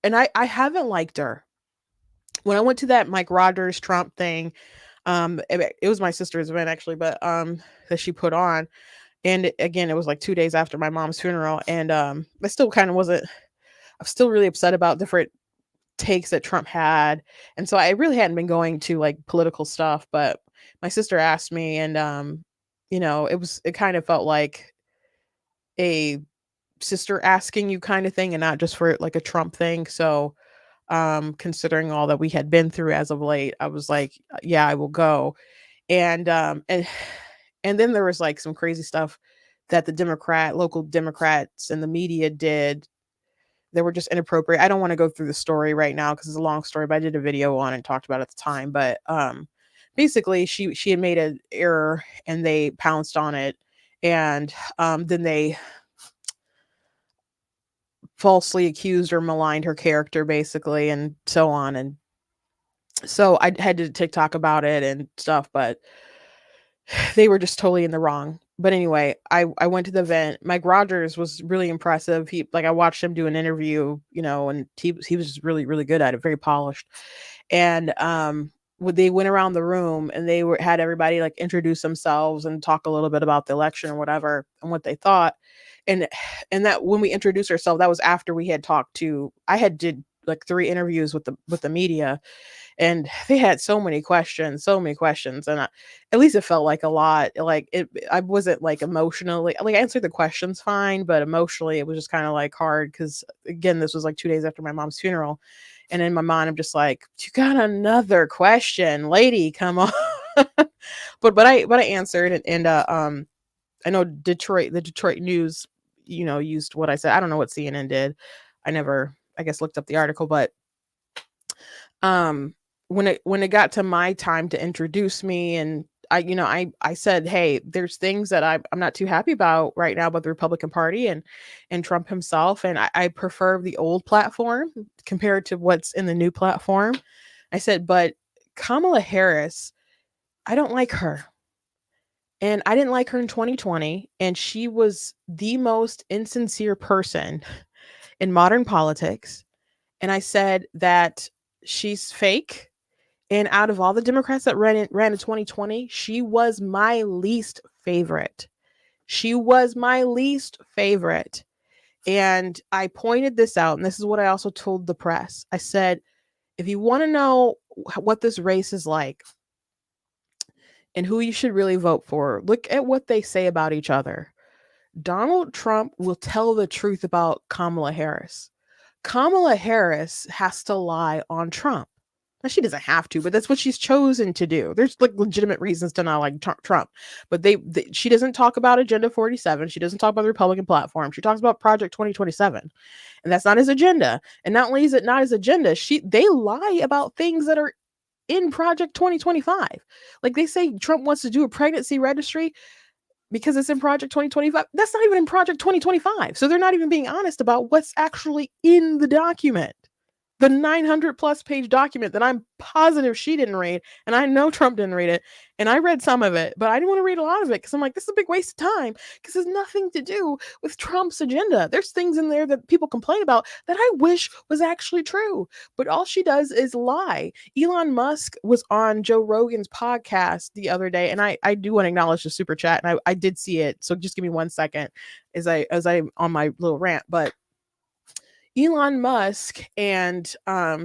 and I haven't liked her. When I went to that Mike Rogers Trump thing, it was my sister's event actually, but that she put on, and again, it was like 2 days after my mom's funeral, and I still kind of wasn't. I'm still really upset about different takes that Trump had, and so I really hadn't been going to like political stuff. But my sister asked me, and it kind of felt like a sister asking you kind of thing, and not just for like a Trump thing. So considering all that we had been through as of late, I was like, yeah, I will go. And then there was like some crazy stuff that the local Democrats and the media did. They were just inappropriate. I don't want to go through the story right now because it's a long story, but I did a video on it and talked about it at the time. But basically she had made an error and they pounced on it, and then they falsely accused or maligned her character, basically, and so on. And so I had to TikTok about it and stuff, but they were just totally in the wrong. But anyway, I went to the event. Mike Rogers was really impressive. I watched him do an interview, and he was just really, really good at it, very polished. And they went around the room and they had everybody like introduce themselves and talk a little bit about the election or whatever and what they thought. And that when we introduced ourselves, that was after we had I had did like 3 interviews with the media, and they had so many questions, and at least it felt like a lot. Like I wasn't like emotionally, like I answered the questions fine, but emotionally it was just kind of like hard because again, this was like 2 days after my mom's funeral, and in my mind I'm just like, you got another question, lady, come on. but I answered, and I know the Detroit News, used what I said. I don't know what CNN did. I never, I guess, looked up the article, but when it got to my time to introduce me, and I said, hey, there's things that I'm not too happy about right now about the Republican Party and Trump himself, and I prefer the old platform compared to what's in the new platform. I said, but Kamala Harris, I don't like her. And I didn't like her in 2020, and she was the most insincere person in modern politics. And I said that she's fake. And out of all the Democrats that ran in 2020, she was my least favorite. She was my least favorite. And I pointed this out, and this is what I also told the press. I said, if you want to know what this race is like, and who you should really vote for, look at what they say about each other. Donald Trump will tell the truth about Kamala Harris. Kamala Harris has to lie on Trump. Now, she doesn't have to, but that's what she's chosen to do. There's like legitimate reasons to not like Trump, but she doesn't talk about Agenda 47. She doesn't talk about the Republican platform. She talks about Project 2027, and that's not his agenda. And not only is it not his agenda, they lie about things that are in Project 2025. Like they say Trump wants to do a pregnancy registry because it's in Project 2025. That's not even in Project 2025. So they're not even being honest about what's actually in the document. The 900 plus page document that I'm positive she didn't read, and I know Trump didn't read it, and I read some of it, but I didn't want to read a lot of it because I'm like, this is a big waste of time because it's nothing to do with Trump's agenda. There's things in there that people complain about that I wish was actually true, but all she does is lie. Elon Musk was on Joe Rogan's podcast the other day, and I do want to acknowledge the super chat, and I did see it, so just give me 1 second as I'm on my little rant, but Elon Musk and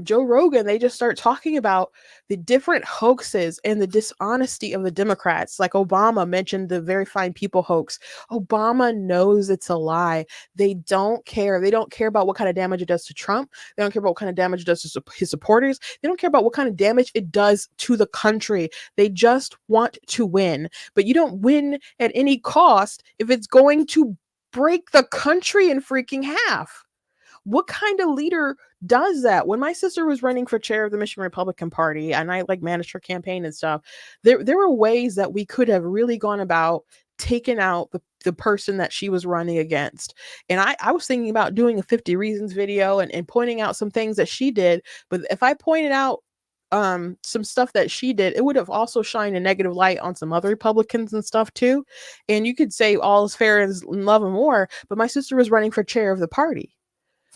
Joe Rogan, they just start talking about the different hoaxes and the dishonesty of the Democrats. Like Obama mentioned the Very Fine People hoax. Obama knows it's a lie. They don't care. They don't care about what kind of damage it does to Trump. They don't care about what kind of damage it does to his supporters. They don't care about what kind of damage it does to the country. They just want to win. But you don't win at any cost if it's going to break the country in freaking half. What kind of leader does that? When my sister was running for chair of the Michigan Republican Party and I like managed her campaign and stuff, there were ways that we could have really gone about taking out the person that she was running against. And I was thinking about doing a 50 reasons video and pointing out some things that she did. But if I pointed out some stuff that she did, it would have also shined a negative light on some other Republicans and stuff too. And you could say all is fair in love and war, but my sister was running for chair of the party.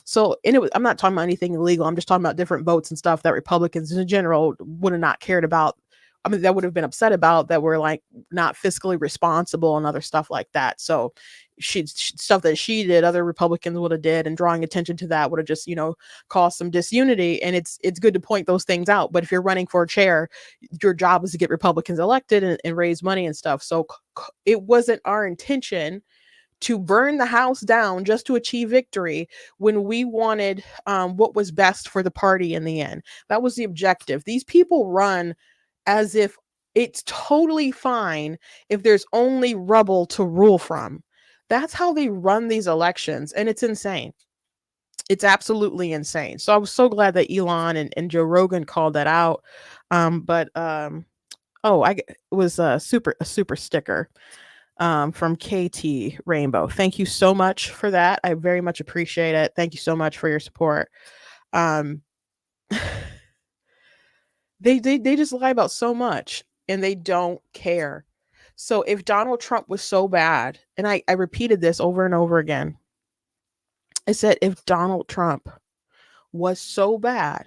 So, and I'm not talking about anything illegal. I'm just talking about different votes and stuff that Republicans in general would have not cared about. I mean, that would have been upset about, that were like not fiscally responsible and other stuff like that. So stuff that she did, other Republicans would have did, and drawing attention to that would have just, caused some disunity. And it's good to point those things out. But if you're running for a chair, your job is to get Republicans elected and raise money and stuff. So it wasn't our intention to burn the house down just to achieve victory when we wanted what was best for the party in the end. That was the objective. These people run as if it's totally fine if there's only rubble to rule from. That's how they run these elections. And it's insane. It's absolutely insane. So I was so glad that Elon and Joe Rogan called that out. It was a super sticker from KT Rainbow. Thank you so much for that. I very much appreciate it. Thank you so much for your support. They just lie about so much and they don't care. So if Donald Trump was so bad, and I repeated this over and over again, I said, if Donald Trump was so bad,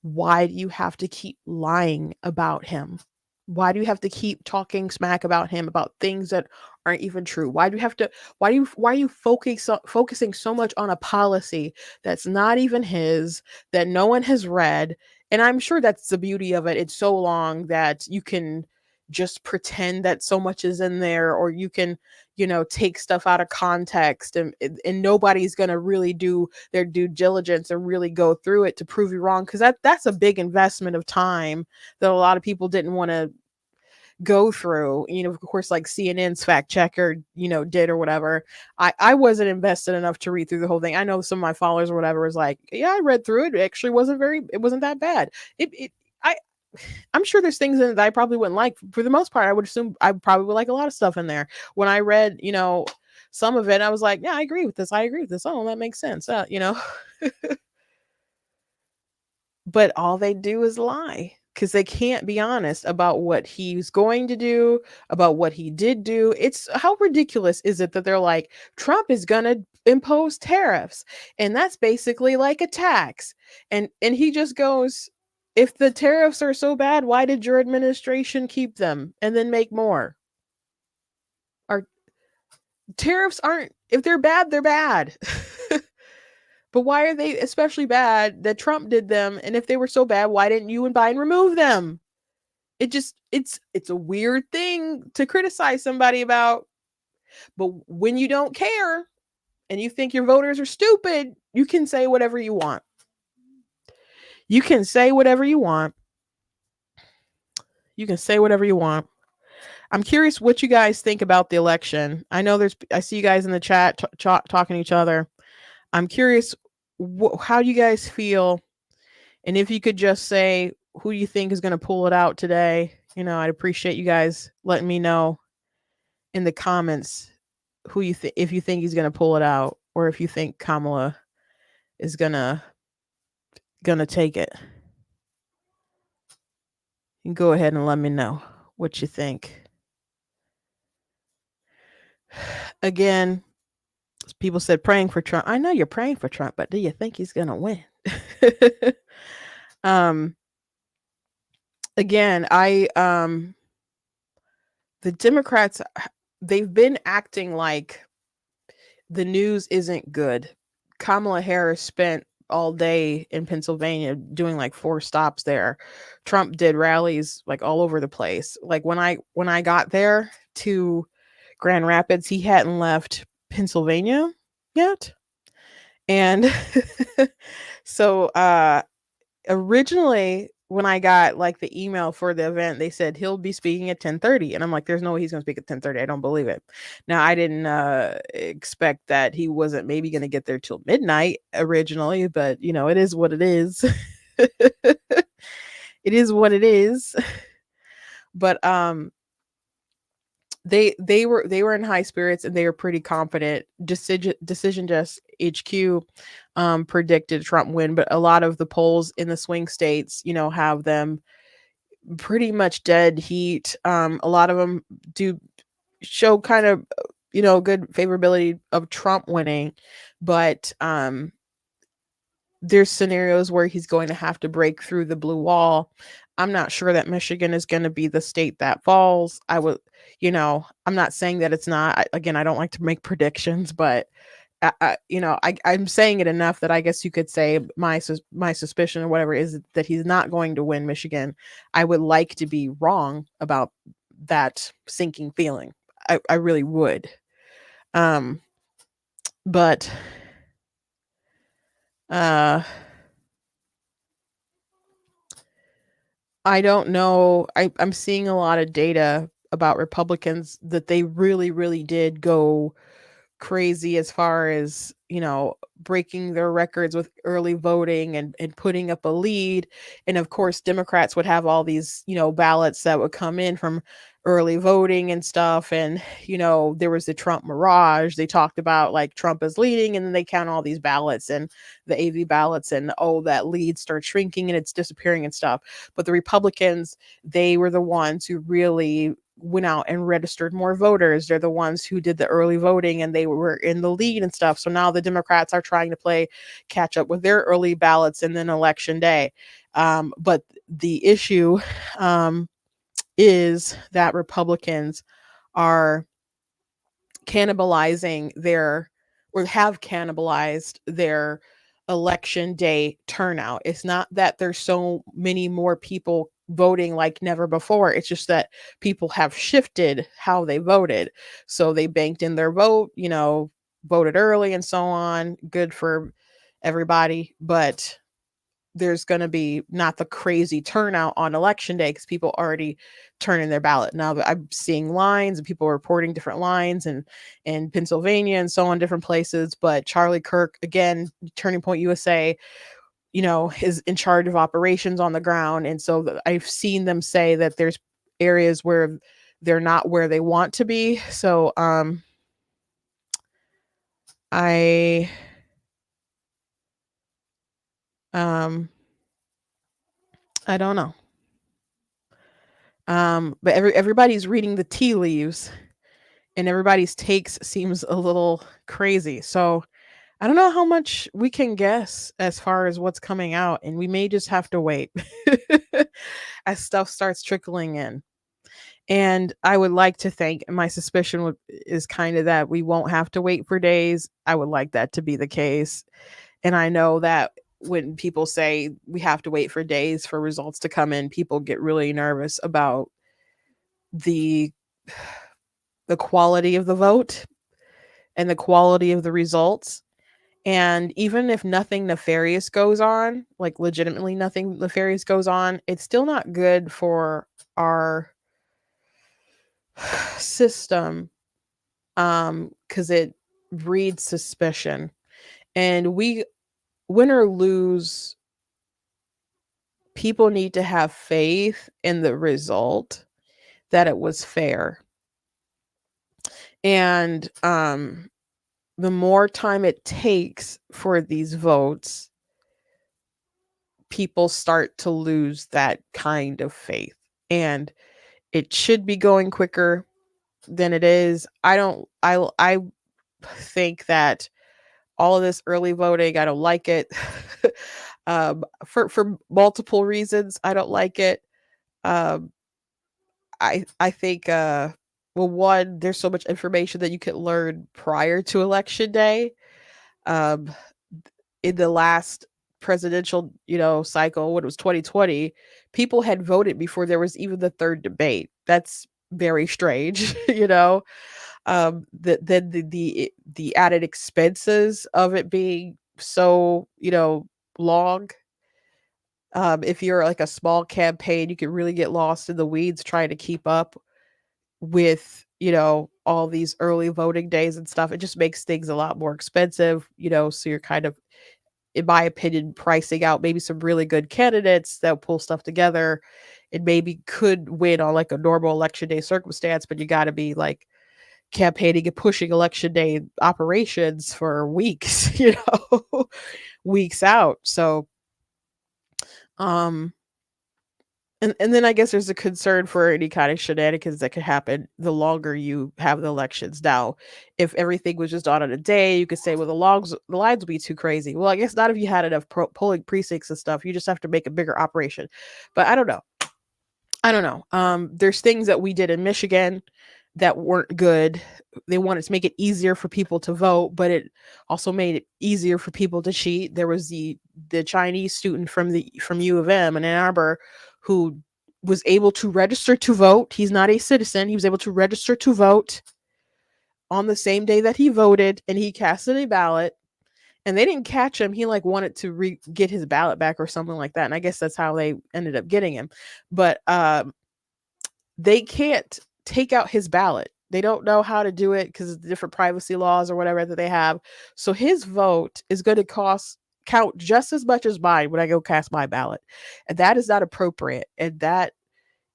why do you have to keep lying about him? Why do you have to keep talking smack about him, about things that aren't even true? Why are you focusing so much on a policy that's not even his, that no one has read? And I'm sure that's the beauty of it. It's so long that you can just pretend that so much is in there, or you can, take stuff out of context, and nobody's going to really do their due diligence and really go through it to prove you wrong. Cause that's a big investment of time that a lot of people didn't want to go through, of course, like CNN's fact checker, did or whatever. I wasn't invested enough to read through the whole thing. I know some of my followers or whatever was like, yeah, I read through it. It actually wasn't that bad. I'm sure there's things in it that I probably wouldn't like. For the most part, I would assume I probably would like a lot of stuff in there. When I read, some of it, I was like, yeah, I agree with this. Oh, that makes sense. But all they do is lie, because they can't be honest about what he's going to do, about what he did do. It's how ridiculous is it that they're like, Trump is going to impose tariffs, and that's basically like a tax. And he just goes, if the tariffs are so bad, why did your administration keep them and then make more? Our tariffs aren't, if they're bad, they're bad. But why are they especially bad that Trump did them? And if they were so bad, why didn't you and Biden remove them? It's a weird thing to criticize somebody about. But when you don't care and you think your voters are stupid, you can say whatever you want. You can say whatever you want. I'm curious what you guys think about the election. I know I see you guys in the chat talking to each other. I'm curious, how do you guys feel? And if you could just say who you think is going to pull it out today, I'd appreciate you guys letting me know in the comments who you think, if you think he's going to pull it out, or if you think Kamala is gonna take it. You can go ahead and let me know what you think. Again, people said praying for Trump. I know you're praying for Trump, but do you think he's gonna win? Again, the Democrats, they've been acting like the news isn't good. Kamala Harris spent all day in Pennsylvania doing like 4 stops there. Trump did rallies like all over the place. Like when I got there to Grand Rapids, he hadn't left Pennsylvania yet. And so originally when I got like the email for the event, they said he'll be speaking at 10:30, and I'm like, there's no way he's going to speak at 10:30. I don't believe it. Now, I didn't expect that he wasn't maybe going to get there till midnight originally, but it is what it is. It is what it is. But they were in high spirits, and they were pretty confident. Decision Just HQ predicted Trump win, but a lot of the polls in the swing states, have them pretty much dead heat. A lot of them do show kind of good favorability of Trump winning, but there's scenarios where he's going to have to break through the blue wall. I'm not sure that Michigan is going to be the state that falls. I'm not saying that it's not. Again, I don't like to make predictions, but I'm saying it enough that I guess you could say my suspicion or whatever is that he's not going to win Michigan. I would like to be wrong about that sinking feeling. I really would. But I don't know. I'm seeing a lot of data about Republicans that they really, really did go crazy as far as breaking their records with early voting and putting up a lead. And of course Democrats would have all these ballots that would come in from early voting and stuff. And there was the Trump mirage. They talked about like Trump is leading, and then they count all these ballots and the AV ballots, and that lead starts shrinking and it's disappearing and stuff. But the Republicans, they were the ones who really went out and registered more voters. They're the ones who did the early voting, and they were in the lead and stuff. So now the Democrats are trying to play catch up with their early ballots and then election day. But the issue is that Republicans are cannibalizing or have cannibalized their election day turnout. It's not that there's so many more people voting like never before. It's just that people have shifted how they voted. So they banked in their vote, voted early and so on. Good for everybody. But there's going to be not the crazy turnout on election day because people already turn in their ballot. Now I'm seeing lines and people are reporting different lines and in Pennsylvania and so on, different places. But Charlie Kirk, again, Turning Point USA, is in charge of operations on the ground. And so I've seen them say that there's areas where they're not where they want to be. So I don't know. But everybody's reading the tea leaves, and everybody's takes seems a little crazy. So I don't know how much we can guess as far as what's coming out, and we may just have to wait as stuff starts trickling in. And I would like to think, my suspicion is kind of that we won't have to wait for days. I would like that to be the case. And I know that when people say we have to wait for days for results to come in, people get really nervous about the quality of the vote and the quality of the results. And even if nothing nefarious goes on, like legitimately nothing nefarious goes on, it's still not good for our system, because it breeds suspicion. And we, win or lose, people need to have faith in the result, that it was fair. And the more time it takes for these votes, people start to lose that kind of faith. And it should be going quicker than it is. I think that all of this early voting, I don't like it. For multiple reasons, I don't like it. I think well, one, there's so much information that you could learn prior to election day. Um, in the last presidential, cycle, when it was 2020, people had voted before there was even the third debate. That's very strange, the added expenses of it being so, long. If you're like a small campaign, you could really get lost in the weeds trying to keep up with, all these early voting days and stuff. It just makes things a lot more expensive, so you're kind of, in my opinion, pricing out maybe some really good candidates that pull stuff together and maybe could win on like a normal election day circumstance, but you got to be like campaigning and pushing election day operations for weeks, weeks out. So, um, and then I guess there's a concern for any kind of shenanigans that could happen the longer you have the elections. Now, if everything was just on a day, you could say, well, the lines will be too crazy. Well, I guess not if you had enough polling precincts and stuff. You just have to make a bigger operation. But I don't know. I don't know. There's things that we did in Michigan that weren't good. They wanted to make it easier for people to vote, but it also made it easier for people to cheat. There was the Chinese student from U of M in Ann Arbor who was able to register to vote. He's not a citizen. He was able to register to vote on the same day that he voted, and he casted a ballot. And they didn't catch him. He like wanted to get his ballot back or something like that. And I guess that's how they ended up getting him. But they can't take out his ballot. They don't know how to do it because of the different privacy laws or whatever that they have. So his vote is going to count just as much as mine when I go cast my ballot. And that is not appropriate. And that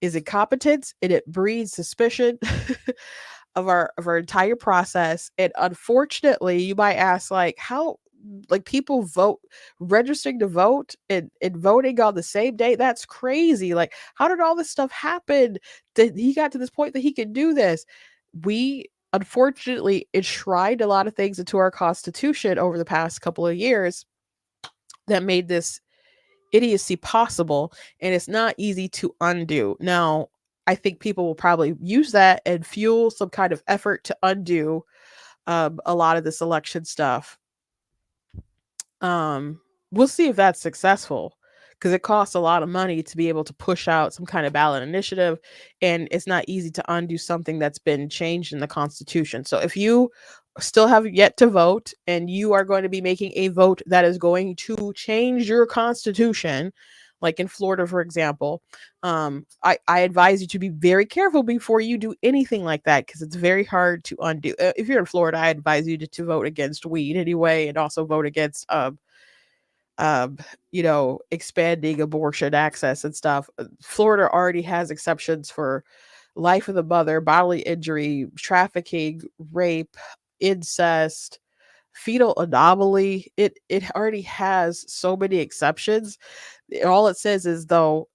is incompetence, and it breeds suspicion of our entire process. And unfortunately, you might ask, like, how, like, people vote, registering to vote and voting on the same day? That's crazy. Like, how did all this stuff happen that he got to this point that he could do this? We unfortunately enshrined a lot of things into our Constitution over the past couple of years that made this idiocy possible, and it's not easy to undo. Now, I think people will probably use that and fuel some kind of effort to undo a lot of this election stuff. We'll see if that's successful, because it costs a lot of money to be able to push out some kind of ballot initiative, and it's not easy to undo something that's been changed in the Constitution. So if you still have yet to vote and you are going to be making a vote that is going to change your Constitution, like in Florida, for example, I advise you to be very careful before you do anything like that, because it's very hard to undo. If you're in Florida, I advise you to vote against weed anyway, and also vote against expanding abortion access and stuff. Florida already has exceptions for life of the mother, bodily injury, trafficking, rape, incest, fetal anomaly. It already has so many exceptions. All it says is, though,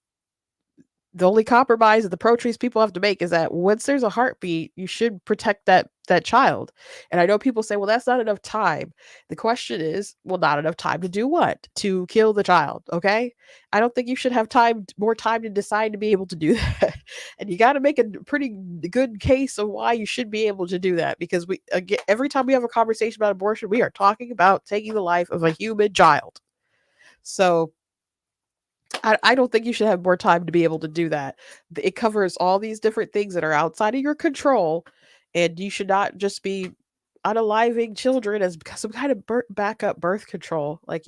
the only compromise that the pro-choice people have to make is that once there's a heartbeat, you should protect that child. And I know people say, well, that's not enough time. The question is, well, not enough time to do what? To kill the child. Okay. I don't think you should have more time to decide to be able to do that. And you got to make a pretty good case of why you should be able to do that. Because every time we have a conversation about abortion, we are talking about taking the life of a human child. So I don't think you should have more time to be able to do that. It covers all these different things that are outside of your control, and you should not just be unaliving children as some kind of backup birth control. Like,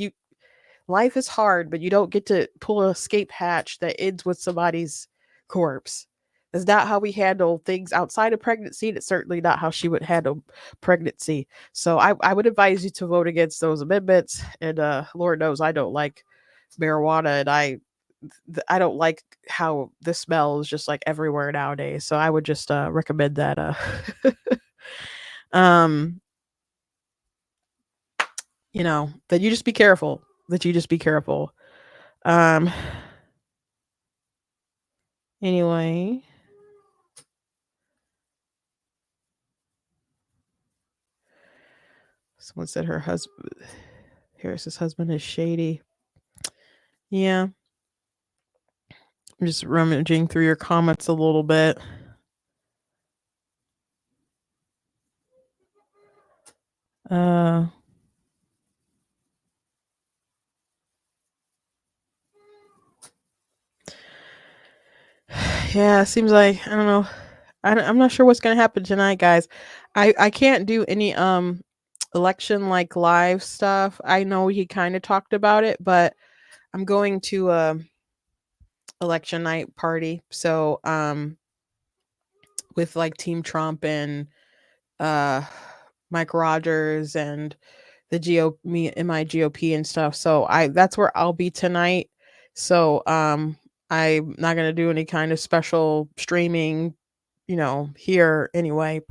life is hard, but you don't get to pull an escape hatch that ends with somebody's corpse. That's not how we handle things outside of pregnancy. And it's certainly not how she would handle pregnancy. So I would advise you to vote against those amendments. And Lord knows I don't like marijuana, and I don't like how the smell is just like everywhere nowadays. So I would just recommend that that you just be careful. Anyway, someone said Harris's husband is shady. Yeah. I'm just rummaging through your comments a little bit. Yeah, it seems like, I don't know. I'm not sure what's going to happen tonight, guys. I can't do any election like live stuff. I know he kind of talked about it, but I'm going to a election night party. So with like Team Trump and uh Mike Rogers and the GOP, me and my GOP and stuff. So that's where I'll be tonight. So I'm not gonna do any kind of special streaming, here anyway.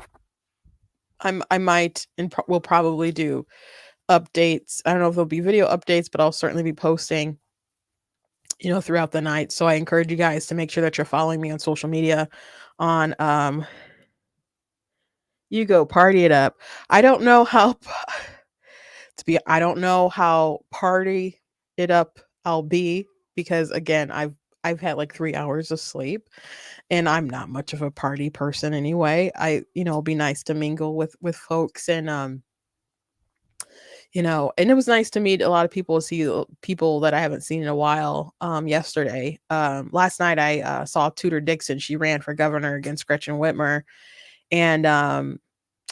I might and will probably do updates. I don't know if there'll be video updates, but I'll certainly be posting, throughout the night. So I encourage you guys to make sure that you're following me on social media on you go party it up. I don't know how I don't know how party it up I'll be because again, I've had like 3 hours of sleep and I'm not much of a party person anyway. It'll be nice to mingle with folks and and it was nice to meet a lot of people, see people that I haven't seen in a while. Yesterday, last night I saw Tudor Dixon. She ran for governor against Gretchen Whitmer, and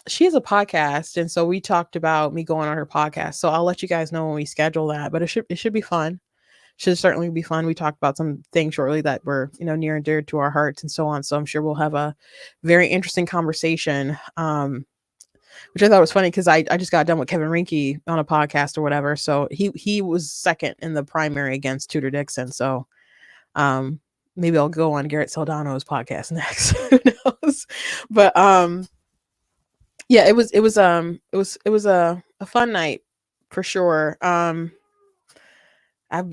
she has a podcast, and so we talked about me going on her podcast. So I'll let you guys know when we schedule that. But it should be fun. Should certainly be fun. We talked about some things shortly that were near and dear to our hearts and so on. So I'm sure we'll have a very interesting conversation. Which I thought was funny because I just got done with Kevin Rinke on a podcast or whatever. So he was second in the primary against Tudor Dixon. So maybe I'll go on Garrett Saldano's podcast next. Who knows? But yeah, it was a fun night for sure. I'm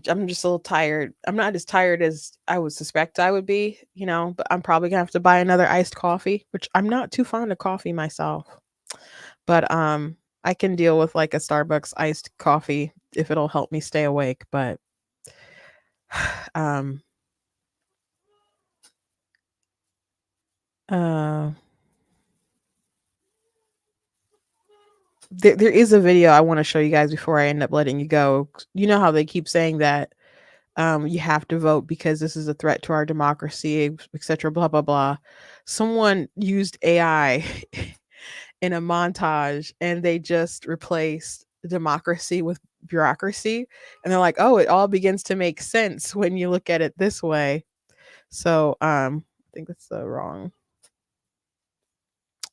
just a little tired. I'm not as tired as I would suspect I would be, but I'm probably gonna have to buy another iced coffee, which I'm not too fond of coffee myself. But I can deal with like a Starbucks iced coffee if it'll help me stay awake. But there is a video I want to show you guys before I end up letting you go. You know how they keep saying that you have to vote because this is a threat to our democracy, etc. Blah blah blah. Someone used AI in a montage and they just replaced democracy with bureaucracy, and they're like, oh, it all begins to make sense when you look at it this way. So I think that's the wrong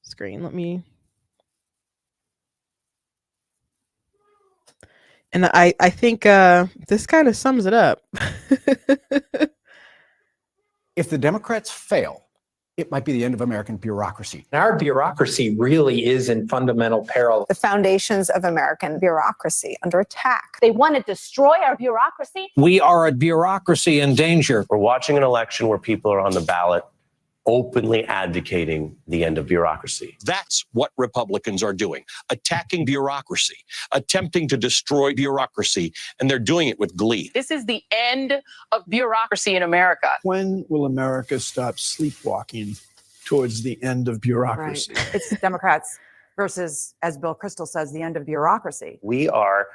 screen. And I think this kind of sums it up. If the Democrats fail, it might be the end of American bureaucracy. Our bureaucracy really is in fundamental peril. The foundations of American bureaucracy under attack. They want to destroy our bureaucracy. We are a bureaucracy in danger. We're watching an election where people are on the ballot openly advocating the end of bureaucracy. That's what Republicans are doing, attacking bureaucracy, attempting to destroy bureaucracy, and they're doing it with glee. This is the end of bureaucracy in America. When will America stop sleepwalking towards the end of bureaucracy? Right. It's Democrats versus, as Bill Kristol says, the end of bureaucracy. We are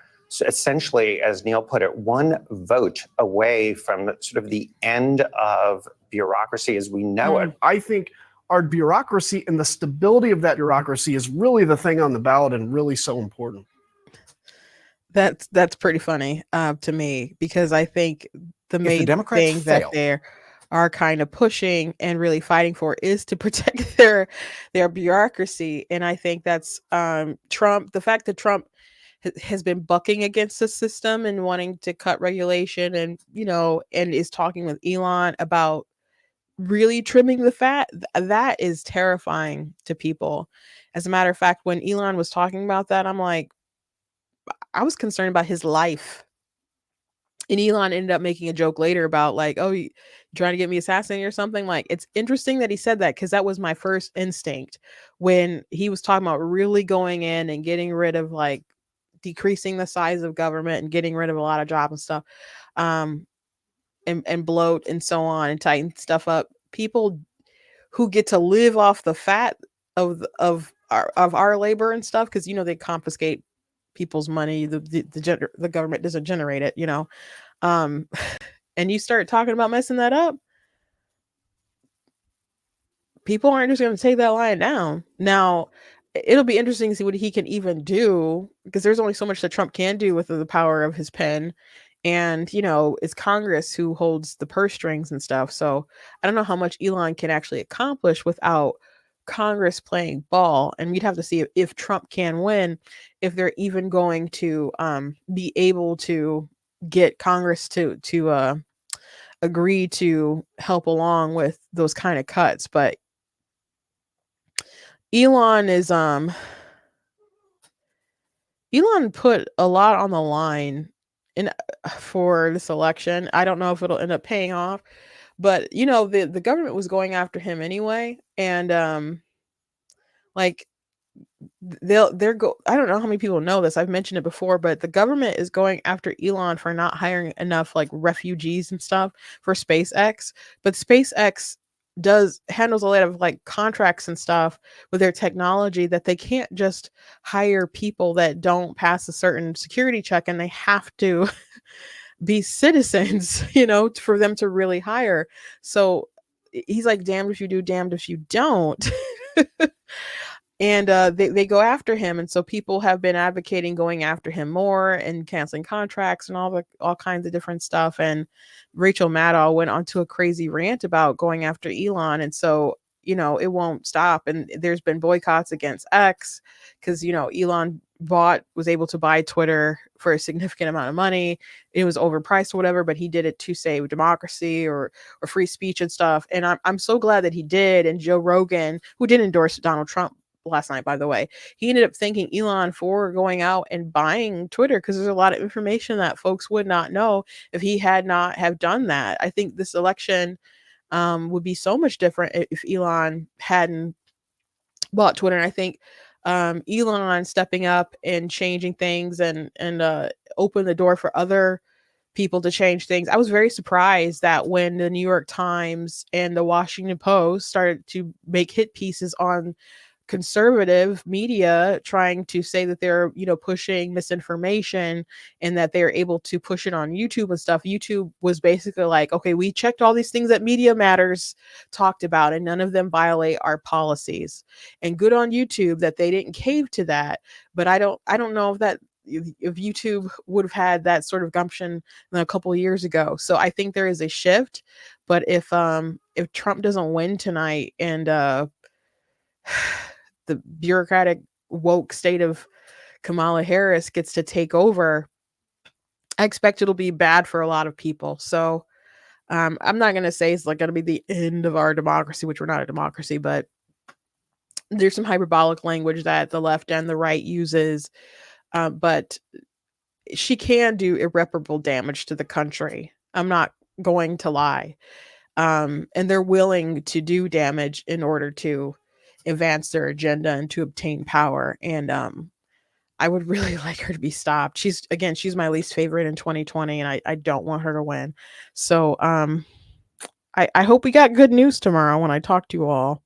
essentially, as Neil put it, one vote away from sort of the end of bureaucracy as we know it. I think our bureaucracy and the stability of that bureaucracy is really the thing on the ballot and really so important. That's pretty funny to me, because I think the main thing that they are kind of pushing and really fighting for is to protect their bureaucracy. And I think that's Trump, the fact that Trump has been bucking against the system and wanting to cut regulation and, and is talking with Elon about really trimming the fat. That is terrifying to people. As a matter of fact, when Elon was talking about that, I'm like, I was concerned about his life. And Elon ended up making a joke later about like, oh, you trying to get me assassinated or something. Like, it's interesting that he said that, because that was my first instinct when he was talking about really going in and getting rid of like decreasing the size of government and getting rid of a lot of jobs and stuff, and bloat and so on, and tighten stuff up. People who get to live off the fat of our labor and stuff, because they confiscate people's money. The government doesn't generate it, and you start talking about messing that up, people aren't just going to take that line down. Now, it'll be interesting to see what he can even do, because there's only so much that Trump can do with the power of his pen. And, it's Congress who holds the purse strings and stuff. So I don't know how much Elon can actually accomplish without Congress playing ball. And we'd have to see if Trump can win, if they're even going to be able to get Congress to agree to help along with those kind of cuts. But Elon is Elon put a lot on the line in for this election. I don't know if it'll end up paying off, but the government was going after him anyway, and like they're go I don't know how many people know this. I've mentioned it before, but the government is going after Elon for not hiring enough like refugees and stuff for SpaceX. But SpaceX handles a lot of like contracts and stuff with their technology that they can't just hire people that don't pass a certain security check, and they have to be citizens, for them to really hire. So he's like, damned if you do, damned if you don't. And they go after him, and so people have been advocating going after him more and canceling contracts and all kinds of different stuff. And Rachel Maddow went onto a crazy rant about going after Elon, and so it won't stop. And there's been boycotts against X because Elon was able to buy Twitter for a significant amount of money. It was overpriced or whatever, but he did it to save democracy or free speech and stuff. And I'm so glad that he did. And Joe Rogan, who did endorse Donald Trump last night, by the way, he ended up thanking Elon for going out and buying Twitter, because there's a lot of information that folks would not know if he had not have done that. I think this election would be so much different if Elon hadn't bought Twitter. And I think Elon stepping up and changing things and open the door for other people to change things. I was very surprised that when the New York Times and the Washington Post started to make hit pieces on conservative media trying to say that they're pushing misinformation and that they're able to push it on YouTube and stuff, YouTube was basically like, okay, we checked all these things that Media Matters talked about and none of them violate our policies. And good on YouTube that they didn't cave to that. But I don't know if YouTube would have had that sort of gumption a couple of years ago. So I think there is a shift. But if Trump doesn't win tonight and the bureaucratic woke state of Kamala Harris gets to take over, I expect it'll be bad for a lot of people. So I'm not going to say it's like going to be the end of our democracy, which we're not a democracy, but there's some hyperbolic language that the left and the right uses. But she can do irreparable damage to the country. I'm not going to lie. And they're willing to do damage in order to advance their agenda and to obtain power. And I would really like her to be stopped. She's my least favorite in 2020, and I don't want her to win. So I hope we got good news tomorrow when I talk to you all.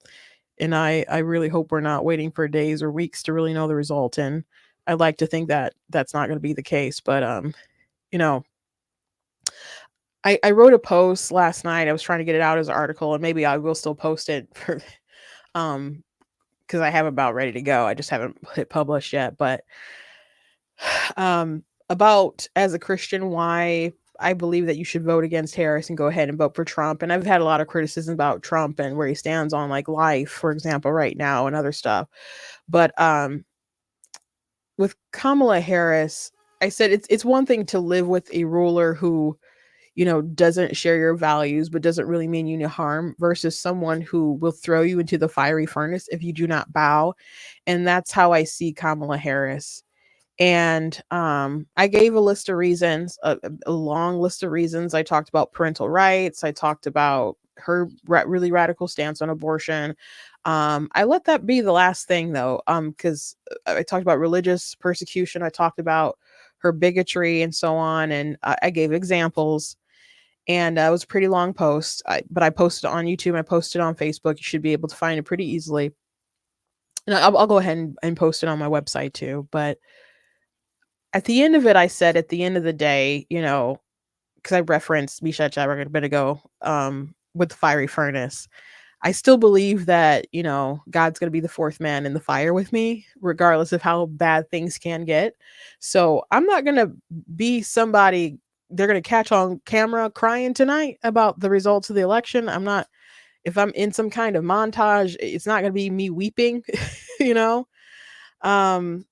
And I really hope we're not waiting for days or weeks to really know the result. And I'd like to think that that's not going to be the case. But I wrote a post last night. I was trying to get it out as an article, and maybe I will still post it for because I have about ready to go. I just haven't hit publish yet. But about, as a Christian, why I believe that you should vote against Harris and go ahead and vote for Trump. And I've had a lot of criticism about Trump and where he stands on like life, for example, right now, and other stuff. But with Kamala Harris, I said it's one thing to live with a ruler who doesn't share your values, but doesn't really mean you no harm, versus someone who will throw you into the fiery furnace if you do not bow. And that's how I see Kamala Harris. And I gave a list of reasons, a long list of reasons. I talked about parental rights. I talked about her really radical stance on abortion. I let that be the last thing, though, because I talked about religious persecution. I talked about her bigotry and so on. And I gave examples. And it was a pretty long post, but I posted it on YouTube. I posted it on Facebook. You should be able to find it pretty easily. And I'll go ahead and post it on my website too. But at the end of it, I said, at the end of the day, because I referenced Misha Chabrak a bit ago with the fiery furnace, I still believe that, God's going to be the fourth man in the fire with me, regardless of how bad things can get. So I'm not going to be somebody they're going to catch on camera crying tonight about the results of the election. If I'm in some kind of montage, it's not going to be me weeping, you know? And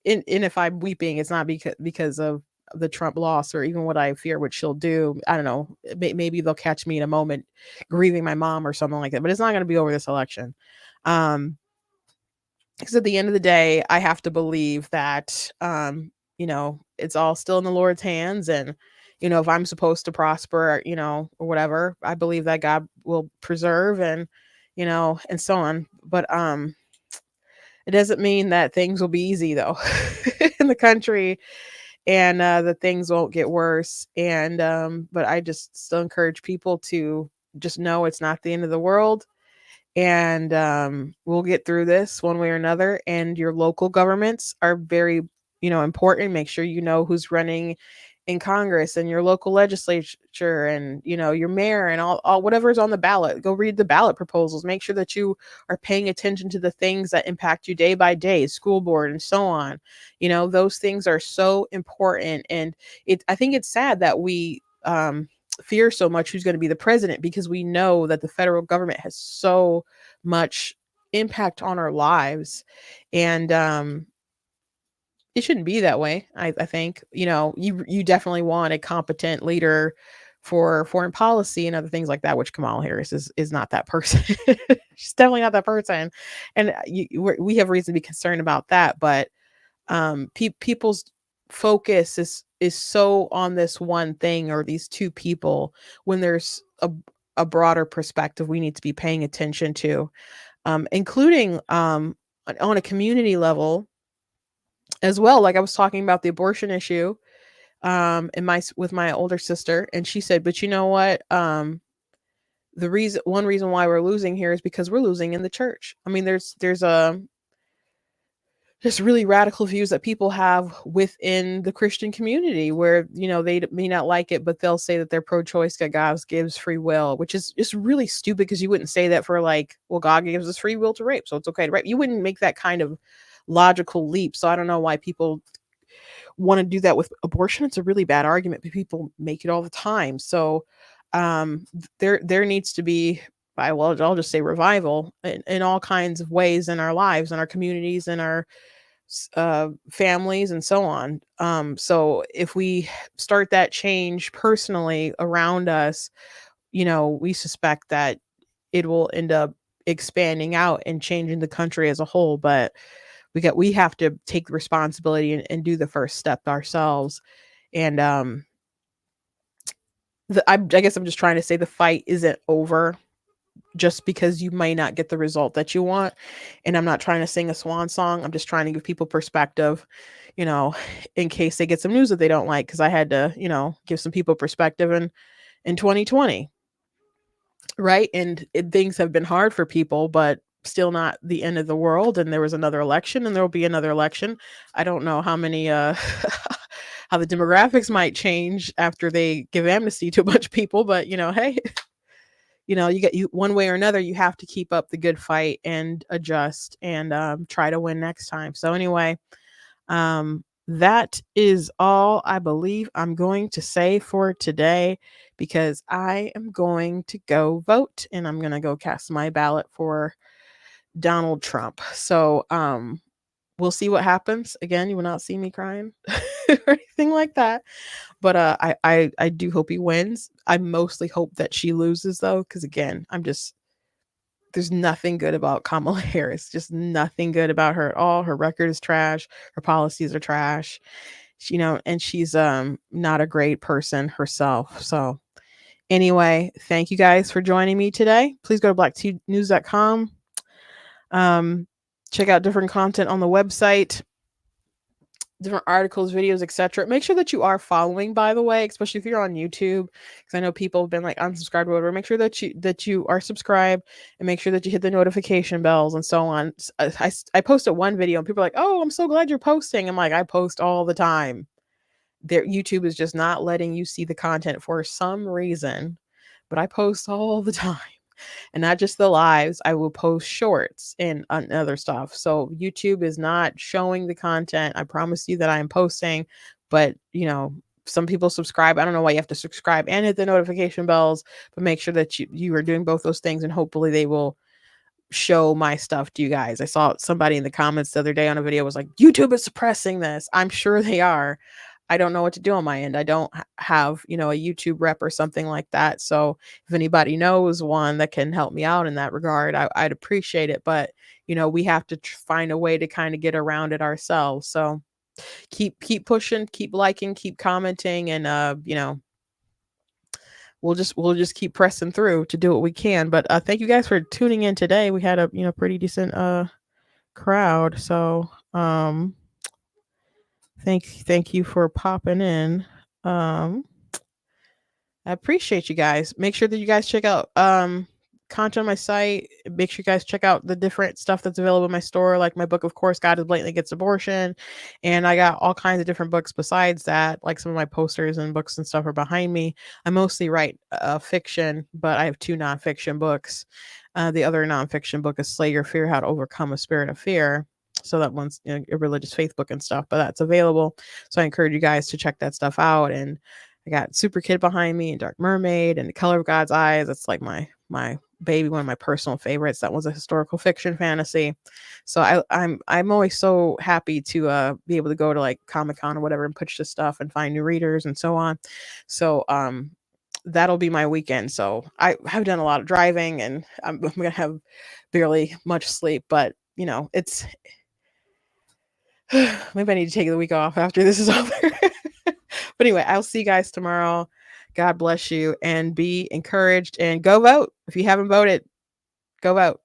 if I'm weeping, it's not because of the Trump loss or even what I fear what she'll do. I don't know. Maybe they'll catch me in a moment grieving my mom or something like that, but it's not going to be over this election. Because at the end of the day, I have to believe that, it's all still in the Lord's hands. And, if I'm supposed to prosper, or whatever, I believe that God will preserve and, and so on. But, it doesn't mean that things will be easy though in the country and, that things won't get worse. And, but I just still encourage people to just know it's not the end of the world. And we'll get through this one way or another. And your local governments are very, important. Make sure you know who's running in Congress and your local legislature and, your mayor and all whatever's on the ballot. Go read the ballot proposals. Make sure that you are paying attention to the things that impact you day by day, school board and so on. Those things are so important. And I think it's sad that we fear so much who's going to be the president, because we know that the federal government has so much impact on our lives. And it shouldn't be that way. I think, you definitely want a competent leader for foreign policy and other things like that, which Kamala Harris is not that person. She's definitely not that person. And we have reason to be concerned about that. But people's focus is so on this one thing or these two people, when there's a broader perspective we need to be paying attention to, including on a community level as well. Like I was talking about the abortion issue with my older sister, and she said, but you know what, one reason why we're losing here is because we're losing in the church. I mean, there's just really radical views that people have within the Christian community where, they may not like it, but they'll say that they're pro-choice, that God gives free will, which is just really stupid, because you wouldn't say that for well, God gives us free will to rape, so it's okay to rape. You wouldn't make that kind of logical leap. So I don't know why people want to do that with abortion. It's a really bad argument, but people make it all the time. So there needs to be, I'll just say revival in all kinds of ways in our lives, in our communities, in our families and so on. So if we start that change personally around us, we suspect that it will end up expanding out and changing the country as a whole. But we have to take the responsibility and do the first step ourselves. And I guess I'm just trying to say the fight isn't over just because you may not get the result that you want. And I'm not trying to sing a swan song. I'm just trying to give people perspective, in case they get some news that they don't like. Cause I had to, give some people perspective in 2020. Right. And things have been hard for people, but still not the end of the world. And there was another election and there will be another election. I don't know how many, how the demographics might change after they give amnesty to a bunch of people, but hey, you one way or another, you have to keep up the good fight and adjust and try to win next time. So anyway, that is all I believe I'm going to say for today, because I am going to go vote and I'm going to go cast my ballot for Donald Trump. So we'll see what happens. Again, you will not see me crying or anything like that. But I do hope he wins. I mostly hope that she loses though, because again, there's nothing good about Kamala Harris. Just nothing good about her at all. Her record is trash. Her policies are trash. And she's not a great person herself. So anyway, thank you guys for joining me today. Please go to blacktnews.com. Check out different content on the website, different articles, videos, etc. Make sure that you are following, by the way, especially if you're on YouTube, because I know people have been like unsubscribed or whatever. Make sure that you are subscribed, and make sure that you hit the notification bells and so on. I posted one video and people are like, oh, I'm so glad you're posting. I'm like, I post all the time. YouTube is just not letting you see the content for some reason, but I post all the time. And not just the lives, I will post shorts and other stuff. So YouTube is not showing the content I promise you that I am posting, but some people subscribe. I don't know why you have to subscribe and hit the notification bells, but make sure that you are doing both those things, and hopefully they will show my stuff to you guys. I saw somebody in the comments the other day on a video was like, YouTube is suppressing this. I'm sure they are. I don't know what to do on my end. I don't have, a YouTube rep or something like that. So if anybody knows one that can help me out in that regard, I'd appreciate it. But, we have to find a way to kind of get around it ourselves. So keep pushing, keep liking, keep commenting, and, we'll just keep pressing through to do what we can. But thank you guys for tuning in today. We had a pretty decent crowd. So thank you for popping in. I appreciate you guys. Make sure that you guys check out content on my site. Make sure you guys check out the different stuff that's available in my store, like my book, of course, God is Blatantly Against Abortion. And I got all kinds of different books besides that, like some of my posters and books and stuff are behind me. I mostly write fiction, but I have 2 nonfiction books. The other nonfiction book is Slay Your Fear, How to Overcome a Spirit of Fear. So that one's a religious faith book and stuff, but that's available. So I encourage you guys to check that stuff out. And I got Super Kid behind me and Dark Mermaid and The Color of God's Eyes. That's like my baby, one of my personal favorites. That was a historical fiction fantasy. So I'm always so happy to be able to go to like Comic-Con or whatever and pitch this stuff and find new readers and so on. So that'll be my weekend. So I have done a lot of driving, and I'm gonna have barely much sleep, but it's maybe I need to take the week off after this is over. But anyway, I'll see you guys tomorrow. God bless you, and be encouraged, and go vote. If you haven't voted, go vote.